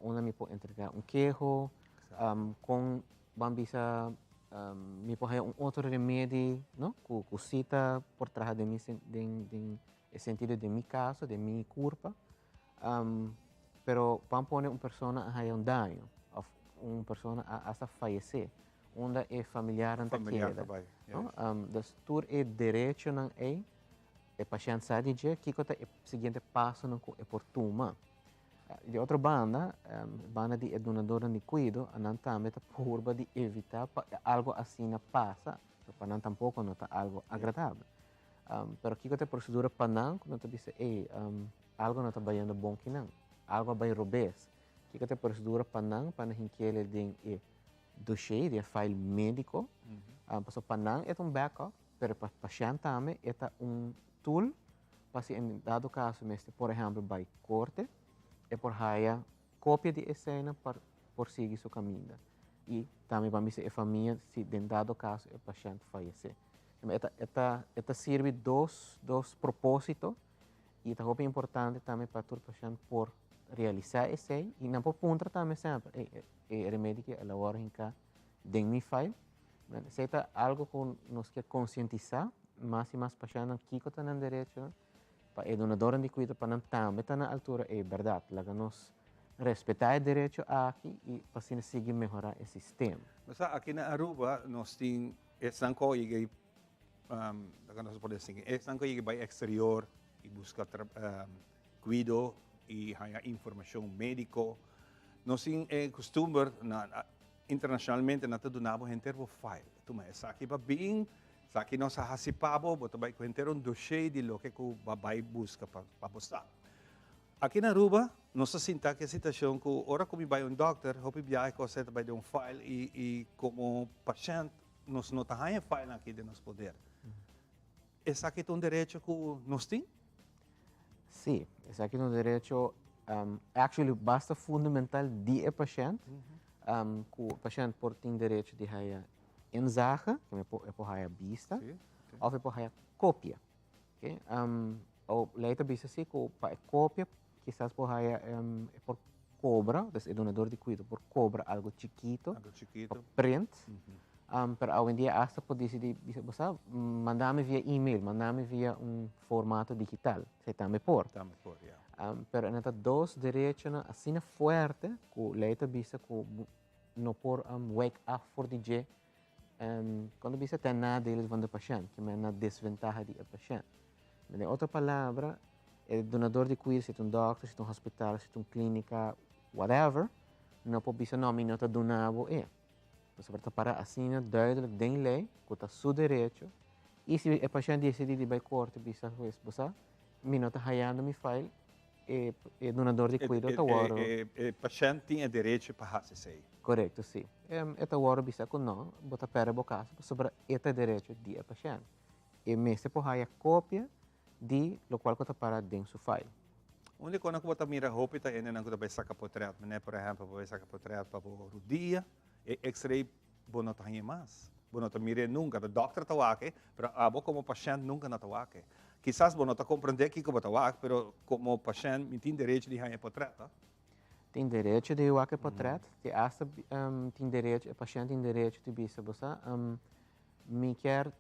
Una me pode entregar queijo, com vamos dizer, me pode outro remédio, não? Com cita por trás de mim, de sentido de meu caso, de minha culpa. Pero vamos poner uma pessoa a dano, ou uma pessoa a falecer, onde é familiar não queda. Dus tur é direito não é, o paciente sabe que é o seguinte passo não é por tuma. De outra banda, banda de donadora de cuido, não também tá curva de evitar algo assim não passa, para não tampouco não tá algo agradável. Pero aqui que a procedura para não, quando tu diz, algo não está bem bom que não, algo vai robês. Aqui que a procedura para não hinquele de dossiê, de file médico, passo para não é backup, pero para paciente também é tool, para se em dado caso, por exemplo, vai corte, é por haya cópia de cena por seguir seu caminho. E também vamos dizer a família, se em dado caso o paciente falecer. Esta serve dois propósitos e é importante também para todo paciente por realizar isso e não por ponto também sempre é remédio que a hora em que tem me faz. Isso é algo que nós quer conscientizar mais e mais pacientes que estão no direito para o donador de cuidado para não também estar na altura é verdade, lá que nós respeitar o direito aqui e para seguir melhorar o sistema. Mas aqui na Aruba nós temos essa coisa nós podemos dizer, essa coisa vai exterior e busca cuidado e informação médica. Nós temos costume internacionalmente na donamos inteiro file. Tu mas aqui vai bem, aqui nós hasipabo, boto vai inteiro dossiê de lo que vai busca para postar. Aqui na Aruba, nós sentimos que a situação que ora como vai doctor, hope viaja com certa vai de file e como paciente nós não temos file aqui de nosso poder. Esse aqui é direito que nós temos? Sim, esse aqui é direito, actually, basta fundamental de paciente, que o paciente pode ter direito de ter enzage, que é por ter vista, ou é por ter cópia. Okay? Ou later bisa se que para cópia, quizás por ter por cobra, então o donador de cuidado por cobra algo chiquito, por print. Pero hoje em dia hasta pode decidir, você mandar-me via e-mail, mandar-me via formato digital, você também pode. Pero neta dois direitos assim forte, que leita bisa que não por wake up for DJ, quando bisa tem nada deles vão do paciente, que é na desvantagem do paciente. Em outra palavra, o donador de cuidado, se é doctor, se é hospital, se é clínica, whatever, não pode bisa não, não está donado Então, para assim, duidelijk den lei, que está seu direito, e se o paciente decidir de ir corte, bisa você, me não está raiando me file, e donador de cuidado está hora. O paciente tem direito para fazer isso. Correto, sim. Esta hora bisa que não, bota pera bocaça sobre este direito de paciente. E mesmo por raia cópia de lo qual está para dentro do file. Onde quando você mira roupa, está indo na coisa para sacar portreto, né? Por exemplo, para sacar portreto para o dia. X-ray, você não tem mais. Você não mira nunca. O doctor está aqui, mas você como paciente nunca está aqui. Quizás você não está compreendendo que você está aqui, mas como paciente, tem direito de fazer portreto. Tem direito de fazer portreto. Tem direito, o paciente tem direito de dizer, você me quer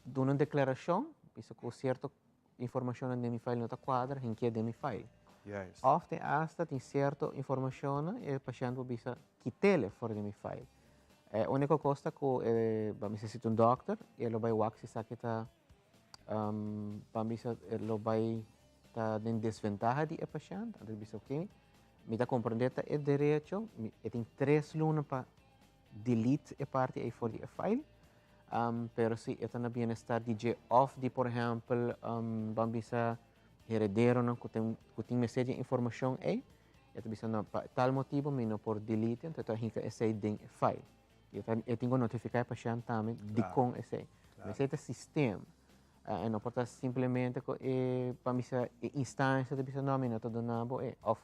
dar uma declaração, isso com certa informação de meu file não está quadra, em que é de meu file. Yes. Ofte hasta tem certa informação e o paciente bisa quitar fora de meu file. A única coisa que vamos necessita doctor, ele vai wax se que está vamos ele vai estar em desvantagem de paciente, então bisa ok, me está compreendendo o direito, tem 3 lunas para delete a parte aí fora de file. Pero se está no bem-estar de off de, por exemplo, vamos bisa herdeiro não que tem mensagem de informação aí, então bisa não por tal motivo me não por delete, então a gente esse ding file. Eu tenho que notificar o paciente também de com esse. Mas esse sistema, não pode simplesmente para bisa instância de bisa não me não está donando off,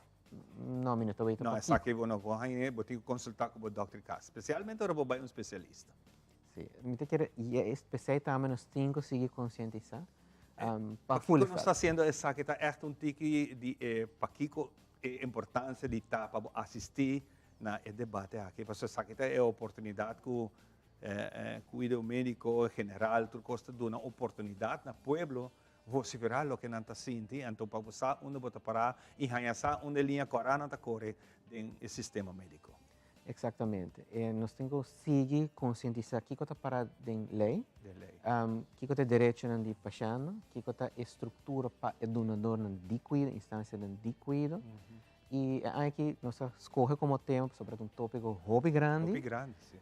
não, me não Não, essa aqui eu não vou ainda, vou ter que consultar com o Dr. K. Especialmente para vou um especialista. Sim, me quer e é especial também nós temos que seguir conscientizar. Para o que nós está fazendo essa aqui está echt tique de para que importância de estar para assistir na debate aqui, porque essa aqui é a oportunidade que cuida o médico general, tudo costa de uma oportunidade na pueblo vociferar o que não está sentindo, então para você onde botar parar e ganhar onde linha corana está corre no sistema médico. Exatamente. Nós temos que seguir conscientizar que está para em lei, que está direito de paciente, que está estrutura para o donador de cuida, instância de cuida. E aqui nós escolhemos como tema sobre um tópico hobby grande. Hobby grande, sim.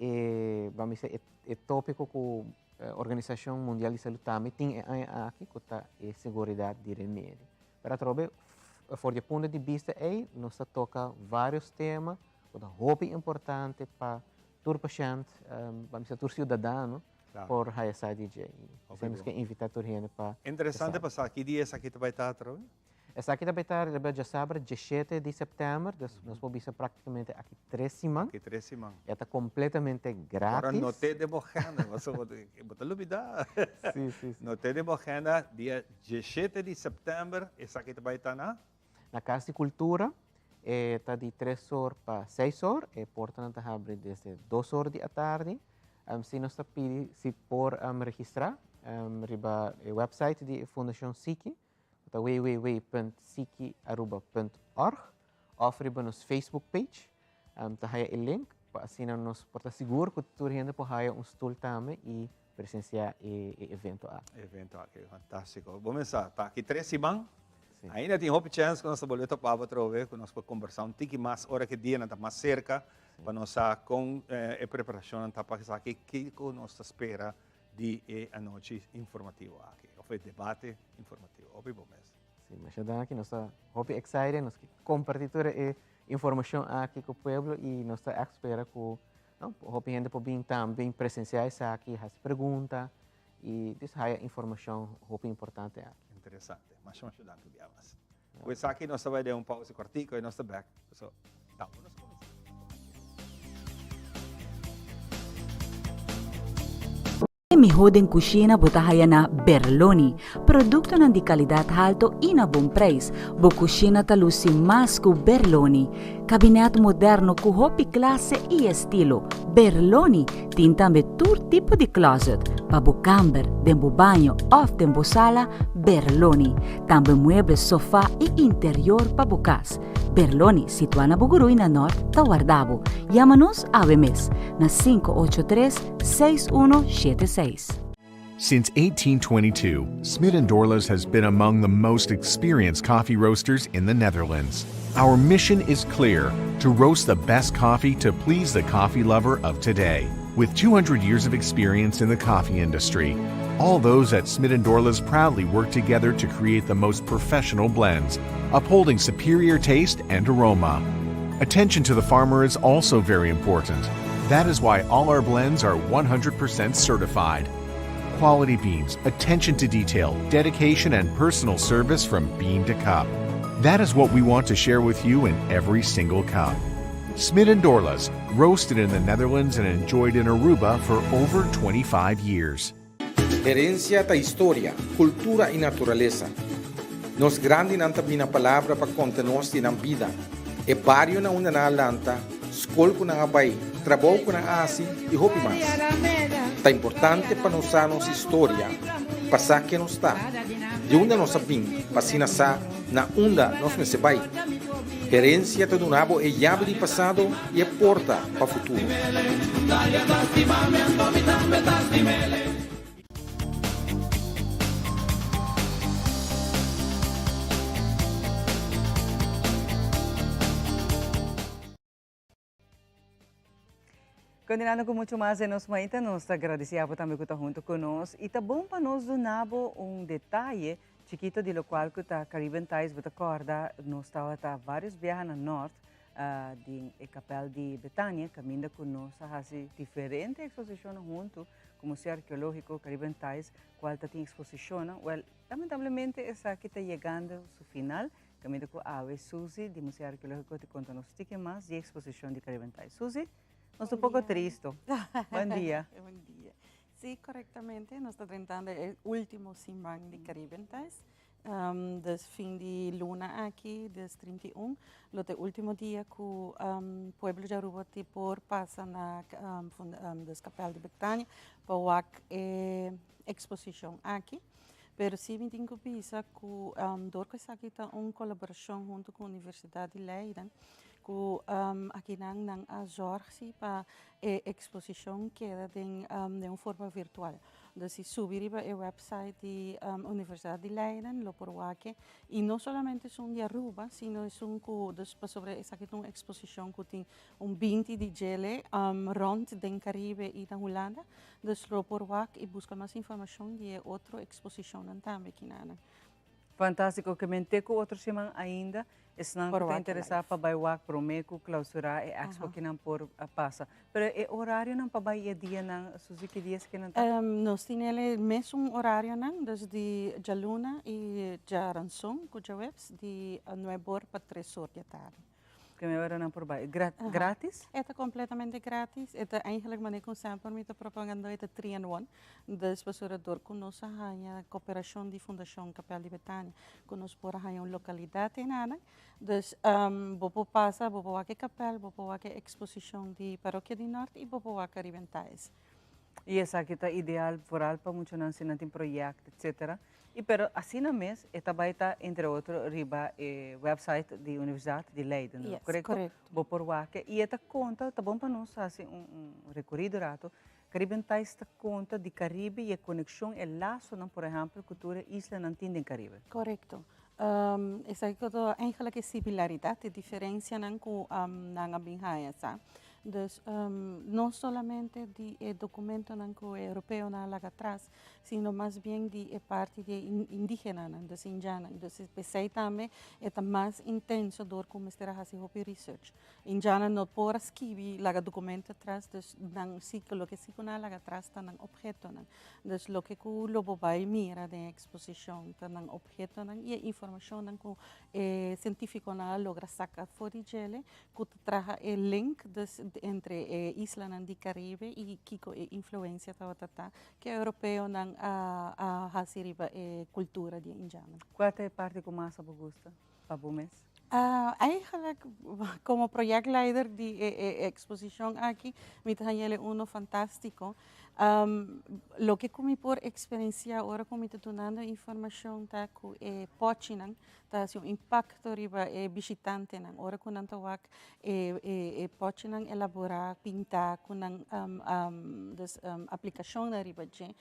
E vamos dizer, é tópico que a Organização Mundial de Saúde também tem aqui, que está a segurança de remédio. Para trocar, por o ponto de vista, nós toca vários temas, que é hobby importante para todo paciente, vamos dizer, todo cidadão, por essa DJ. Temos que invitar todo mundo para... Interessante passar aqui dia, essa aqui vai estar atrás? Essa aqui vai estar, já sabe, 17 de setembro, nós vamos ver praticamente aqui 3 semanas. Aqui 3 semanas. Está completamente grátis. Agora não tem demorada, você bota lubida. Sim. Não tem demorada, dia 17 de setembro, essa aqui vai estar na Casa de Cultura. Está de 3 horas para 6 horas, a porta não está abre desde 2 horas da tarde. Se nós pedimos, se por registrar, riba o website da Fundação Siki, www.siki.org, ou riba nos Facebook page, tá aí o link, para assim nós porta seguro que todo mundo pode um stool também e presenciar o evento aqui. Evento aqui, fantástico. Vamos começar, tá aqui 3 semanas. Ainda tem hope chance que nós boleto para outra vez, que nós podemos conversar um tique mais, hora que dia não está mais cerca, para nós com a preparação para passar aqui, que nós espera de a noite informativa aqui. Foi debate informativo, hope bom mês. Sim, mas já aqui nós está hope excited, nós compartilhar a informação aqui com o povo e nós está espera que hope gente pode também presenciar aqui, as perguntas e isso é informação hope importante aqui. Interessante, mas vamos ajudar que diabas. Pois aqui nós vai dar pausa cortico e nós está back. So, vamos começar. Mihoden Cucina botahaya na Berloni, produkto ng di kalidad alto e na bom preço. Bo cucina talusi mas ku Berloni. Cabinet moderno ku hopi klase e estilo. Berloni tin tambe tur tipo di closet. Pabo camber, dembo banho, off dembo sala, Berloni. Tambe muebles sofá e interior pabo cas. Berloni, situada na Bugurui na Norte, Tawardabo. Llama-nos ave mes na 583-6176. Since 1822, Smit & Dorlas has been among the most experienced coffee roasters in the Netherlands. Our mission is clear, to roast the best coffee to please the coffee lover of today. With 200 years of experience in the coffee industry, all those at Smit & Dorlas proudly work together to create the most professional blends, upholding superior taste and aroma. Attention to the farmer is also very important. That is why all our blends are 100% certified. Quality beans, attention to detail, dedication, and personal service from bean to cup. That is what we want to share with you in every single cup. Smit & Dorlas, roasted in the Netherlands and enjoyed in Aruba for over 25 years. Herencia ta historia, cultura y naturaleza. Nos grandi nanta bina palavra pa contenos di nam vida. E barrio na una na lanta, skol ko na abay, trabaho ko na asi e hopi mas. Ta importante pa nos anos historia, pasa que nos ta. De onda nos abing, pasina sa, na onda nos mesebay. Herencia ta dunabo e llave di pasado e porta pa futuro. Continuando com muito mais em nosso maíta, nós agradecemos também que está junto conosco. E está bom para nós dar detalhe chiquito de lo qual que está Caribbean Ties, você acorda, nós estamos vários viajes no norte, de Capel de Betânia, caminhando conosco, fazendo diferentes exposições junto, como o arqueológico Caribbean Ties, qual tem exposição. Well, lamentablemente essa aqui está chegando ao final, Kami com a Suzy, do Museu Arqueológico, te conta nos tique mais de exposição de Caribentais. Suzy, nós um pouco triste. Bom dia. Buen día. Sí, correctamente. Nos está tratando el último Simbang de Caribentais. Des fin de luna aqui, des 31. Lo de último dia que o pueblo de Aruba te por passa na des Capel de Betânia para o exposição aqui. Pero sim, me tenho que pensar que Dorco aqui está uma colaboração junto com a Universidade de Leiden, que aqui não há zorge para a exposição que é de uma forma virtual. Então, se subir para o website da Universidade de Leiden, lo por aqui, e não somente são de Aruba, sino são sobre essa aqui uma exposição que tem 20 de gele rond do Caribe e da Holanda. Então, lo por aqui e busca mais informação de outra exposição também aqui na. Fantástico, que mente com outro semana ainda, estão interessados para bailar para o meio clausurar e expo que não por passa. Mas o horário não para baia dia não, Suzy, que dias que não está? Nós temos mesmo horário não, desde a luna e a ransom, cuja webs, de 9 horas para 3 horas da tarde. Que me vai não por baia. Grátis? É completamente grátis. É eigenlijk maar com sempre met propaganda é 3-in-1. Dus pessoador conosco a cooperação de Fundação Capel de Betânia, conosco por a localidade nada. Dus bopo passa, bopo aqui capel, bopo aqui exposição de Paróquia do Norte e bopo aqui Caribentais. E essa aqui está ideal para muitos não se não tem projeto, etc. E pero assim na mês, esta vai estar entre outros riba website da Universidade de Leiden, yes, correto? Vou por aqui e esta conta tá bom para nós assim recorrido rato. Caribentais está conta de Caribe e a conexão é laço não, por exemplo, cultura isla não tem em Caribe. Correto. Essa aqui é eigenlijk similaridade, diferença não com na binhaia, sabe? Dus no solamente de documento que europeo na lá atrás, sino más bien de parte de indígena, de indiana. Entonces, pensei também é mais intenso do que estar fazendo research. Indiana não pode escrever lá documento atrás, dus não ciclo que ciclo na lá atrás está nang objeto nan. Dus lo que o lobo vai mira de exposição está nang objeto nan e informação nan que científico na logra sacar fora de ele, que traga o link entre isla nan di Caribe e kiko influência que é europeu nan a hasiriba cultura de indiana. Qual é a parte que mais você gosta para o mês? Eigenlijk, como projectleider de exposição aqui, me trae uno fantástico. Lo que comi por experiencia ahora como me donando informação tá que pochinan tá assim impacto riba visitante nan ahora com nanto wak pochinan elaborar pintar com nan aplicação na riba je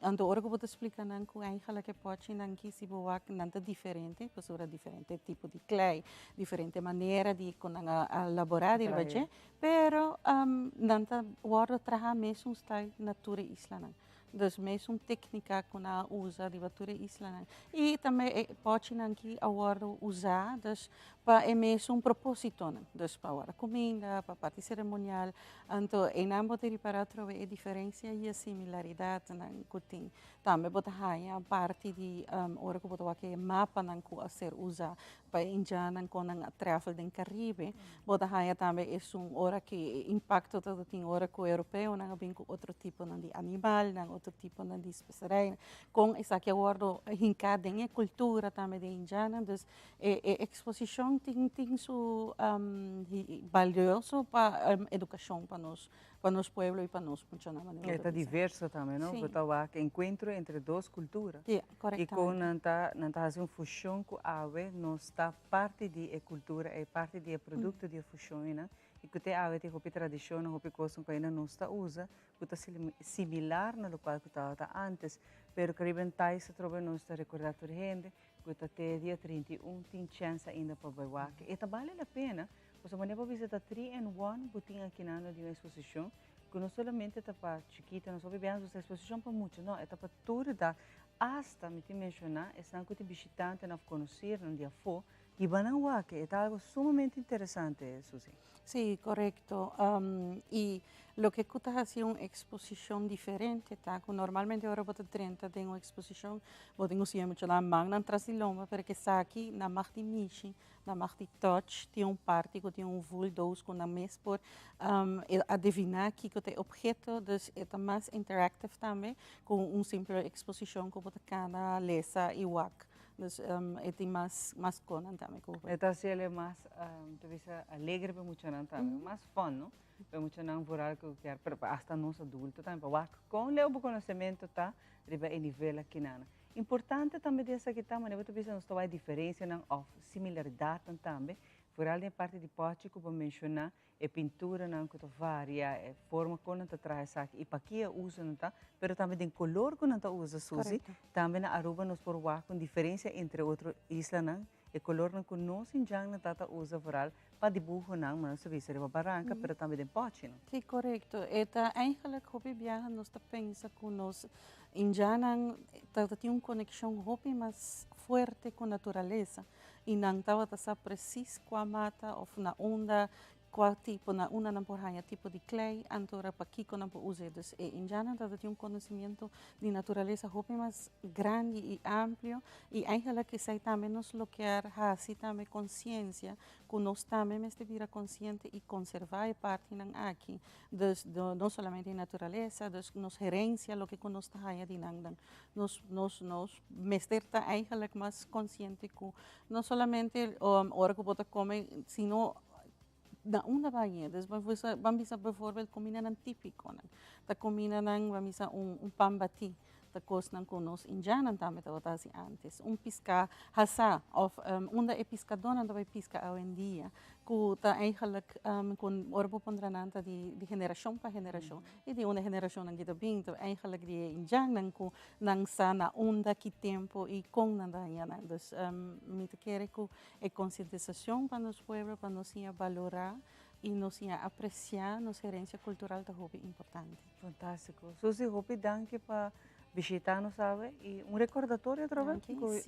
ando ahora que vou te explicar nan que eigenlijk que pochinan que se boak nanta diferente pessoa diferente tipo de clay diferente maneira de com elaborar riba je pero nanta guarda traha mesmo style natura isla. Dus mesmo técnica que a usa de natura isla. E também pode aqui agora usar dus para mesmo propósito. Dus para a comida, para a parte cerimonial. Então, em ambos de para trover a diferença e a similaridade que tem. Também pode a parte de hora que pode que mapa que a ser usado para indiana com a travel do Caribe. Pode também é hora que impacto todo tem hora que o europeu não vem com outro tipo de animal, outro tipo de especiaria. Com essa aqui agora hincada em cultura também de indiana. Dus a exposição tem su valioso para educação para nós pueblo e para nós funcionamento. Está diverso também, não? Porque encontro entre duas culturas. Yeah, corretamente. E com não está fazendo fusão com a ave, não está parte de cultura, é parte de produto de fusão, né? E que tem a ave tem hopi tradição, hopi coisa que ainda não está usa, que está similar no local que estava antes, pero Caribentais se trova não está recordado por gente, que está até dia 31 tem chance ainda para bailar. E vale a pena. Você pode visitar 3-in-1 boutique aqui na de uma exposição, que não somente está para chiquita, não só bebemos essa exposição para muito, não, é para tudo da hasta me te mencionar, estão com o visitante não conhecer, não dia for, Ibanagua, que es algo sumamente interesante, Susi. Sí, correcto. Y lo que tú haces una exposición diferente, tá? Normalmente ahora você 30 tem uma exposição, você tem mucho na mão, na trasiloma, porque está aqui na macht die Michi, na macht die touch, tem parte que tem vul dos com na mes por adivinhar que o objeto, dus é mais interactive também, com simples exposição que você can lesa e wak. Dus é mais conan também. Esta sí es más, alegre para mucho también, más fun, ¿no? Para mucho rural que pero hasta nos adultos también, para con el conocimiento está riba em nível aqui nana. Importante também dessa que tá, mas eu também não estou a diferença não of similaridade também. Vooral in parte di pote que eu mencionar é pintura não que varia, é forma como não traz aqui e para que usa não tá, pero também tem color que não usa Susi, também na Aruba nos por com diferença entre outro isla não, é color não que nós em Jang não tá usa vooral para dibujo não, mas não se vê se é barranca, pero também tem pote não. Sim, correto. Eta eigenlijk hobby viaja nós tá pensa que nós em Jang tem uma conexão hobby mais forte com a natureza. E não estava a preciso com a mata ou na onda, qual tipo, na onda não por tipo de clay, antora para que não por usar. Então, em Jana tem conhecimento de natureza muito mais grande e amplo e ainda que sai também nos bloquear, assim também consciência, que nós também devemos consciente e conservar a parte não aqui, não somente natureza, nos gerência, o que nós está aí de nang, nos mestre está ainda mais consciente que não somente hora que você come, sino na onda banha, dus vamos bijvoorbeeld combina ng típico, ta combina ng vamos pambati, ta kos ng kunos indianan tame ta watasi antes, pisca hasa of onda e piscadona da pisca hoje em dia, que ta eigenlijk con orbo pondrananta di generação para geração, e de uma geração ng kita bing, ta eigenlijk di indianan ko nang sa na onda que tempo e com nanda yana, dus me te quero que é conscientização para nos pueblo, para nos valorar e nos apreciar nossa herência cultural da hobby importante. Fantástico. Susi, hobby danke para visitar-nos, sabe? E recordatório outra vez.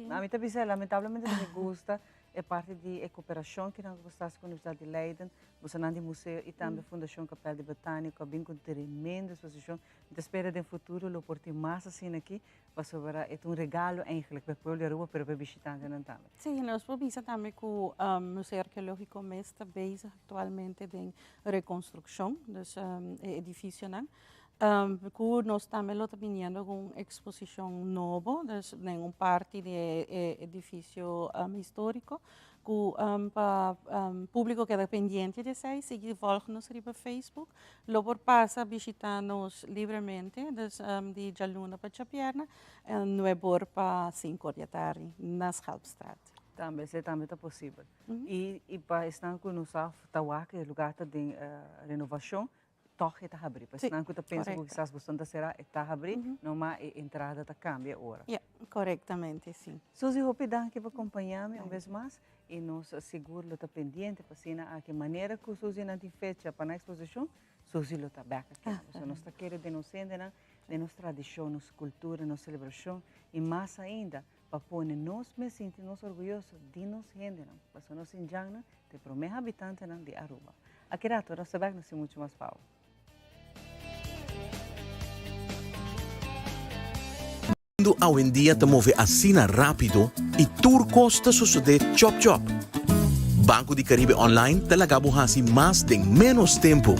A mim também, lamentavelmente, não me gusta. É parte de cooperação que nós gostamos com a Universidade de Leiden, você não de museu e também a Fundação Capel de Botânica, bem com tremenda exposição. Então, espero no futuro, lo porti mais assim aqui, para sobrar, é regalo, eigenlijk, para o povo de Aruba, para o visitante também. Sim, nós podemos também que o Museu Arqueológico está bezig atualmente em reconstrução desse edifício, não? Que nós também estamos viniendo com uma exposição nova, em parte do edifício histórico, que para o público que é dependente de isso, se volga-nos no Facebook, logo passa a visitar-nos livremente, de Jaluna para Chapierna, e por para 5 da tarde, nas Halbstraat. Também, isso também está possível. E para estar com nós, Tawak, é lugar de renovação, toch está a abrir. Porque senão, quando pensa que estás gostando será está a abrir, não mais a entrada está cambia agora. Corretamente, sim. Susi, hope danke por acompanhar-me uma vez mais e nos seguro está pendente para saber a que maneira que Susi não tem fecha para a exposição, Susi lo está back aqui. Você não está querendo denunciar de nossa tradição, nossa cultura, nossa celebração e mais ainda para pôr nós me sentimos orgulhosos de nós gente, para nós em Jana, de primeiro habitante de Aruba. Aqui rato, nós sabemos que muito mais pau. Hoy en día te mueve así rápido y tu costa sucede chop chop. Banco de Caribe Online te la gabo así más de menos tiempo.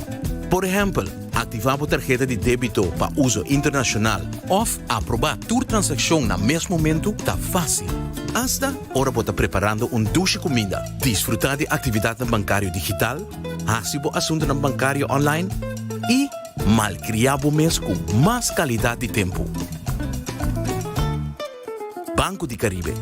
Por ejemplo, activamos tarjeta de débito para uso internacional o aprobar tu transacción en el mismo momento está fácil. Hasta ahora vos preparando duche comida, disfrutar de actividad bancario digital, hacer asunto bancario online y malcriar mes con más calidad de tiempo. Banco de Caribe.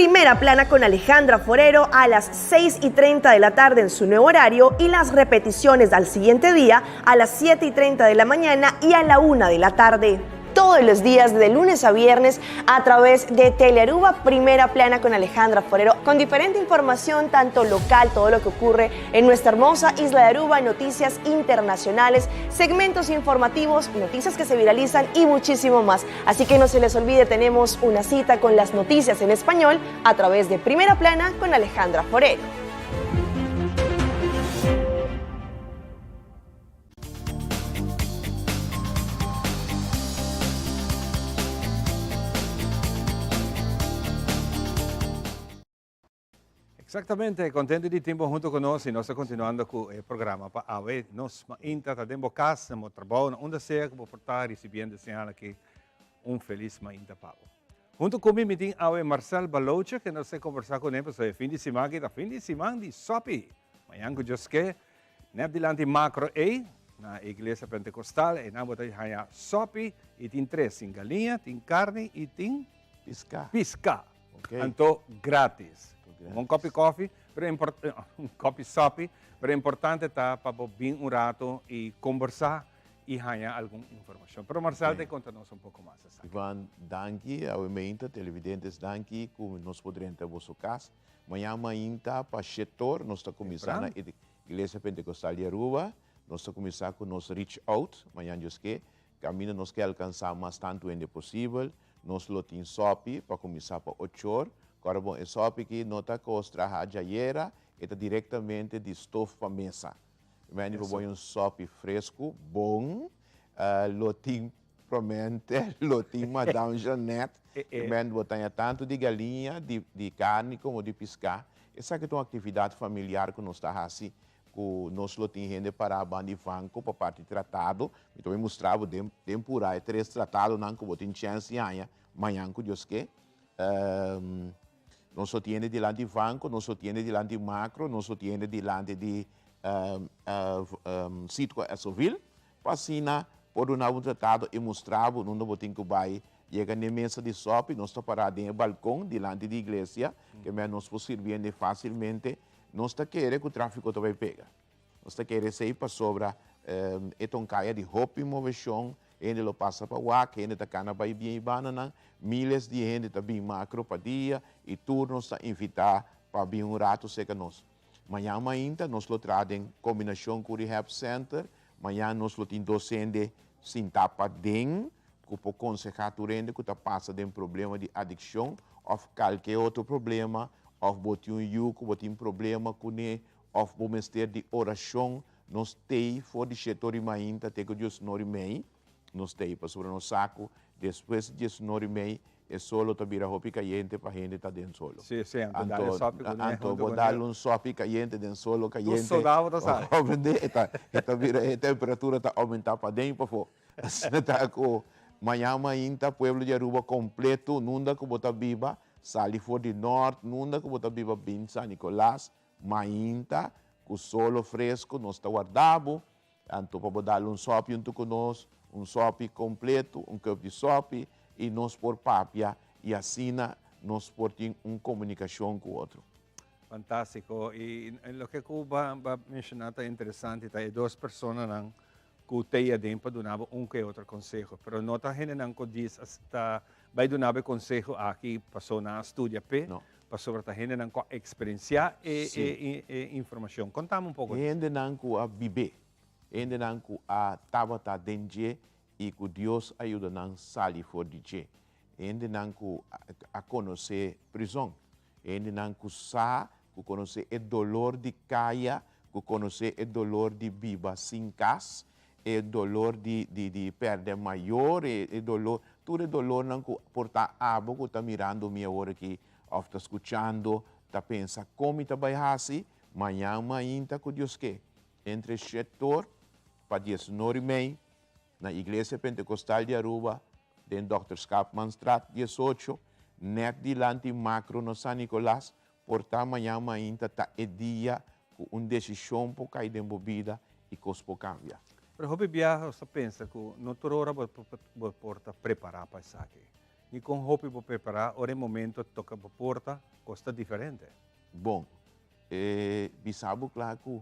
Primera Plana con Alejandra Forero a las 6:30 de la tarde en su nuevo horario y las repeticiones al siguiente día a las 7:30 de la mañana y a la 1 de la tarde. Todos los días de lunes a viernes a través de Telearuba Primera Plana con Alejandra Forero, con diferente información tanto local, todo lo que ocurre en nuestra hermosa isla de Aruba, noticias internacionales, segmentos informativos, noticias que se viralizan y muchísimo más. Así que no se les olvide, tenemos una cita con las noticias en español a través de Primera Plana con Alejandra Forero. Exactamente, contento de tiempo junto con nosotros y nos está continuando con el programa para ver nos mainta tá dentro casa, no trabalho, onde seja que vou portar recebendo señal aqui feliz mainta pago. Junto comigo tem a Marcel Balocha que nós vamos conversar com ele sobre fim de semana que fim de semana de Sopi. Amanhã que Deus quer, né dilante macro na igreja pentecostal e na botar aí Sopi e tem três, tem galinha, tem carne e tem pisca. Okay. Então grátis. Um copo de coffee, um copo de sopi, pero importante está para vir rato e conversar e ganhar alguma informação. Pero Marcel, te conta-nos pouco mais. Ivan, danke, ao ementa, televidentes, danke, como nós podemos ter vosso casa. Amanhã, para setor, nós estamos começando na Igreja Pentecostal de Aruba, nós estamos começando com o nosso reach out, amanhã, Deus que, caminho nós quer alcançar mais tanto ainda possível, nós temos sopi para começar para 8 horas. Agora, bom, é só porque nota que os trabalhos era diretamente de estofa para mesa. Mas eu vou sopa fresco, bom, lotim promente, lotim Madame Jeanette, mas botar tanto de galinha, de carne como de pescar. Essa é uma atividade familiar que nós estamos assim, que nós lotim gente para a banda de banco, para a parte de tratado. Então, eu mostrava temporada, 3 tratados, não que botem chance amanhã, que Deus quer. Não só tiene delante de banco, não só tiene delante de macro, não só tiene delante de sítio civil, para assim, por um tratado e mostrar, não botem que vai, chega na mesa de sopa, nós estamos parados no balcão, delante da igreja, que nós podemos servir facilmente, nós estamos querendo que o tráfico também pega. Nós estamos querendo sair para sobre caia de roupa e movição, ele lo passa para o ar, ele está cana para bem banana, milhares de gente está bem macro para dia e turnos está invitar para bem rato seca nós. Amanhã ainda nós lo trazem combinação com o Rehab Center, amanhã nós lo tem docente sem tapa dentro, que pode aconselhar o rende que está passa de problema de adicção ou qualquer outro problema, ou botar yuco, botar problema com ele, ou bom-estar de oração, nós temos for de setor e ainda tem que Deus não remei. Nós temos sobre o nosso saco, depois de 19h30, é só para roupa caliente para a gente estar dentro solo. Sim, então, vou dar sopa caliente dentro solo, caliente. Tudo saudável, tá certo. A temperatura está aumentando para dentro, para fora. Está com amanhã ainda, Pueblo de Aruba completo, nunda que botar viva, sali for de norte, nunda que botar viva bem San Nicolás, ainda, com solo fresco, nós está guardado, então para dar sopa junto conosco, sopa completo, copo de sopa e nós por papia e assim nós por ter uma comunicação com o outro. Fantástico. E o que eu vou mencionar é interessante, tá? 2 pessoas que têm dentro para dar que outro conselho, mas não está gente que diz hasta vai dar conselho aqui passou na estúdia P, passou para gente com experiência e informação. Contamos pouco. Gente não com a viver. Ainda não que a tabata dentro e que Deus ajuda a sair fora de je. Ainda não que a conhecer prisão. Ainda não que conhecer o dolor de caia, que conhecer o dolor de viva sem casa, o dolor de perder maior, o dolor, todo o dolor não que portar água que está mirando minha hora aqui, ou está escutando, está pensando como está vai assim, amanhã ainda que Deus quer. Entre o setor para 19h30, na Igreja Pentecostal de Aruba, den Dr. Scapmanstraat 18, net dilante macro no San Nicolás, portar amanhã ainda está o dia com uma decisão para cair de bebida e cospo cambia. Pero hobi biya, você pensa que não toda hora você porta preparar para isso aqui. E com hope para preparar, ora momento toca para porta, costa diferente. Bom, bisabo claro que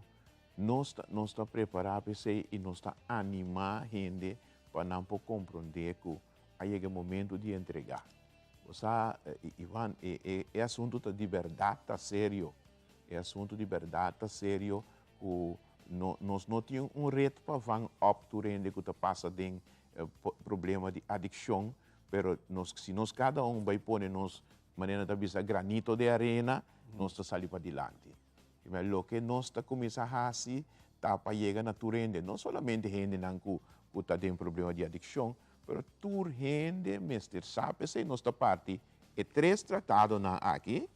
nós está preparado para ser e nós está animar a gente para não compreender que aí é o momento de entregar. Você, Ivan, é assunto de verdade tá sério. É assunto de verdade tá sério que nós não temos reto para van op to rende que passa de problema de adicção, pero se nós cada vai pôr nos maneira de bisa granito de arena, nós está sair para adiante. Mas o que nós está começar a fazer tá para chegar na tu rende, não somente gente não que tem problema de adicção, pero tu rende, mestre, sabe, se nossa parte é 3 tratados aqui,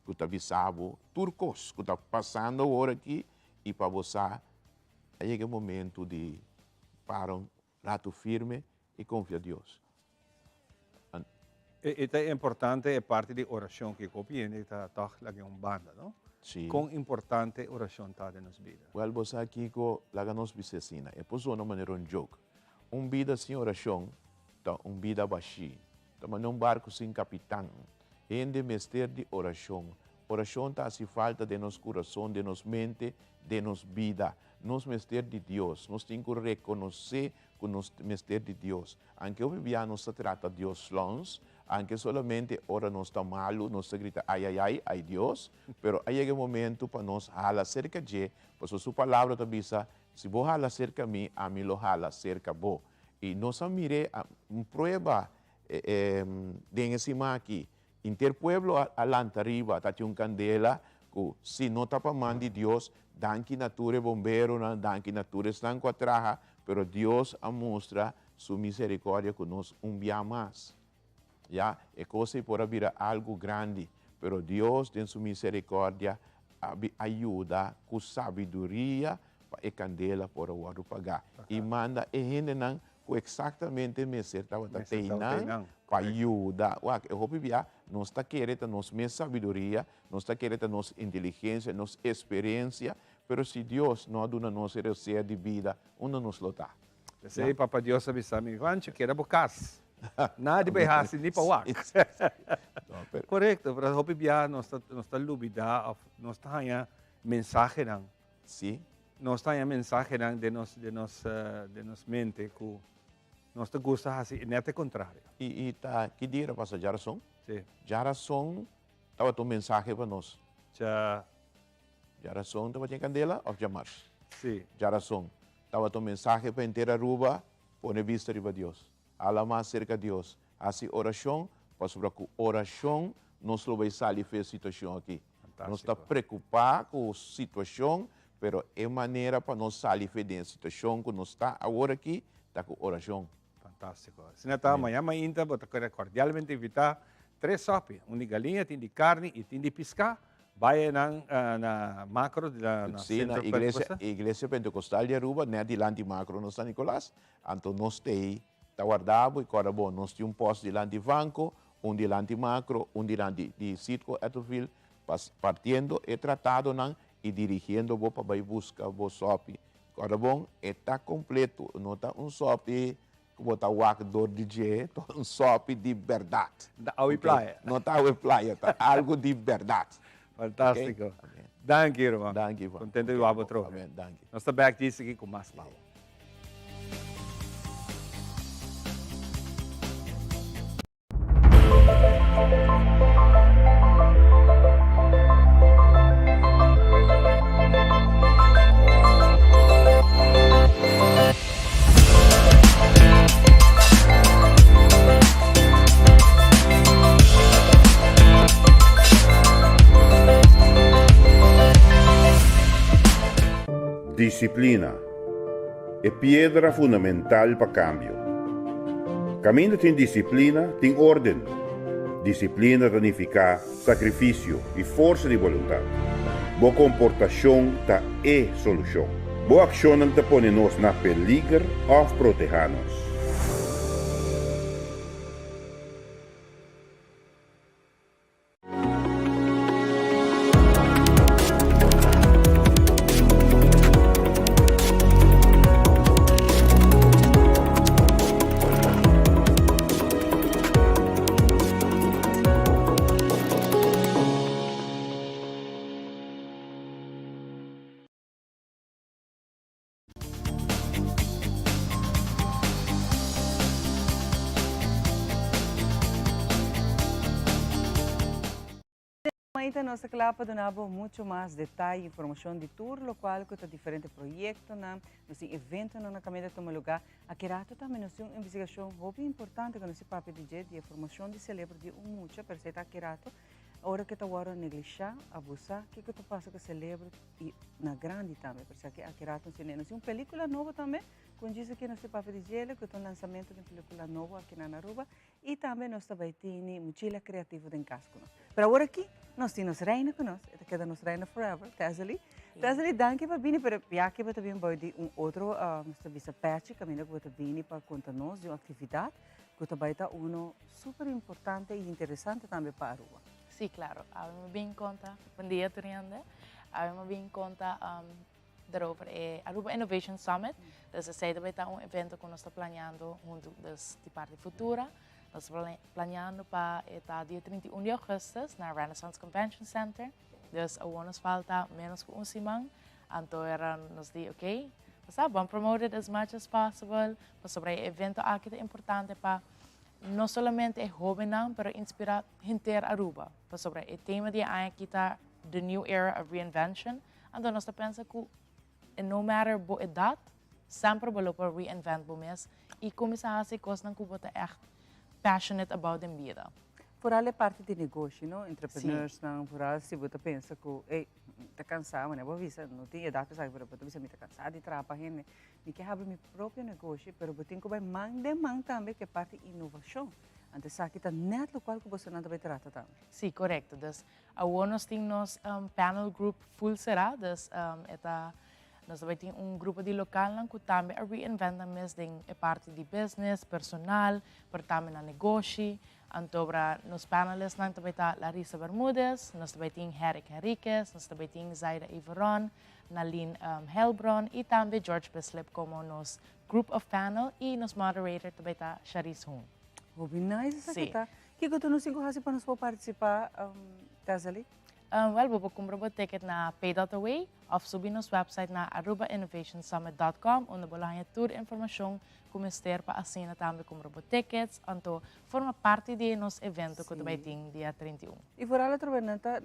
que está bisabo, turcos, que está passando agora aqui, e para você, aí é o momento de parar um rato firme e confiar em Deus. É importante, é parte de oração que copiando, está lá banda, não? Sim. Quão importante oração está na nossa vida? Well, você aqui, lá nos vicina, é por uma maneira joke. Vida sem oração, tá vida baixinha. Tá num barco sem capitão. Ende mestre de oração. Oração tá se falta de nosso coração, de nossa mente, de nossa vida. Nós mestre de Deus. Nós temos que reconhecer que nós mestre de Deus. Anche o viviano se trata de Deus longe, anche solamente ora nós está malo, nós grita ai Deus, pero aí é o momento para nós hala cerca de, por sua palavra também se vos hala cerca a mim lo hala cerca bo. E nós mire prueba de cima aqui, interpueblo alanta arriba, tá um candela, que se não está para mão de Deus, danke nature bombero, danke nature estanco atrás, pero Deus a mostra sua misericórdia que nós dia mais. Já, é coisa para vir algo grande, pero Deus tem sua misericórdia ajuda com sabedoria para a candela para o pagar. E manda a gente não exatamente me estava teinando para ajudar. Eu hope que nós está querendo nossa sabedoria, nós está querendo nossa inteligência, nossa experiência, pero se Deus não dá nossa receita de vida, onde nos lotar. Sei, Papa Deus sabe me Ivancho, que era bocas. Nada de assim nem para o Correto, para hope que nós está lubida, nós está aí mensagem não. Sim. Nós está aí mensagem não de nos mente que nós te gosta assim, nete contrário. E tá que dia passa Jarason? Sim. Jarason estava um mensagem para nós. Jarason estava em candela ou jamar? Sim. Jarason estava um mensagem para inteira Aruba, pôr vista para Deus. Ala mais cerca de Deus. Assim oração, para sobre a oração nós vai sair da situação aqui. Nós está preocupado com a situação, pero é maneira para nós sair da situação que nós está agora aqui, está com oração. Fantástico. Se não está amanhã, vou cordialmente invitar 3 sopes. Um de galinha, tem de carne e tem de piscar. Vai na macro da na igreja pentecostal de Aruba, né de lá de macro no São Nicolás. Então nós temos guardado e agora bom, nós temos posto de lá de banco, de lá de macro, de lá de sítio Etofil, partindo e tratado e dirigindo para buscar o sope. Agora bom, está completo, não está sope como está o actor DJ, um sope de verdade. Não está a praia, está algo de verdade. Fantástico. Okay? Danke, irmão. Danke, Ivan. Contento de você trocar. Amém. Danke. Nós estamos aqui com mais palavras. Disciplina é pedra fundamental para cambio. Caminho tem disciplina, tem ordem. Disciplina significa sacrifício e força de vontade. Boa comportação é solução. Boa ação não te põe nos na peligro ou proteger-nos. maíta nós clapa donavo muito mais detalhe, informação de tour local que tá diferente projeto na, nós tem evento na caminho de lugar. Aqui rato também nós tem uma investigação muito importante que nós papo DJ de informação de celebro de muito, per se tá aqui rato. Ora que tá hora negligenciar, abusar, que tu passa que celebra e na grande também, porque aqui rato nós tem uma película nova também, com diz que nós papo DJ que tem lançamento de película nova aqui na Aruba e também nós também tem mochila criativa de casco. Pero agora aqui nós temos reina com nós, esta queda nos reina forever, Tazali. Tazali, danke para vir, pero já que você também vai de outro, nós também se patch, caminho que você vir para contar-nos de uma atividade que também está super importante e interessante também para a Aruba. Sí, claro. Habíamos bien conta, buen día, Turiande. Habíamos bien conta daarover Aruba Innovation Summit. Dus esse também está evento que nós estamos planeando junto de parte futura. Nós estamos planeando para dia 31 de agosto na Renaissance Convention Center. Dus nos falta menos que semana. Então nos diz, ok, vamos promote it as much as possible. Sobre o evento aqui é importante para não somente é jovem, mas inspirar gente Aruba. Sobre o tema de aqui está the new era of reinvention. Então nós pensamos que no matter a idade, sempre vamos para reinvent mesmo e começar a fazer coisas que você é passionate about em vida. Vooral é parte de negócio, não? Entrepreneurs, não? Vooral se você pensa que está cansado, mas não visa, não tem idade para saber, você visa me está cansado de trabalhar, né? Me quer abrir meu próprio negócio, mas eu tenho que vai man também que é parte de inovação. Então, aqui está net local que você não vai tratar também. Sim, correto. Então, nós temos panel group full será, nós também temos grupo de local que também reinventa mesmo a parte de business, personal, para também na negócio. Então, nos paneles nós também está Larissa Bermúdez, nós também temos Eric Henriquez, nós também temos Zaira Iveron, Naline Helbron e também George Bislip como nos group of panel e nos moderator também está Charisse Hun. Oh, bem nice essa que tá. Que tu não se gosta para nós participar, Tazali? Vou comprar o ticket na Pay.away ou subir nosso website na arubainnovationsummit.com onde bolanya tour informação como ter para assinar também comprar tickets, então forma parte de nosso evento que também tem dia 31. E por lá também nanta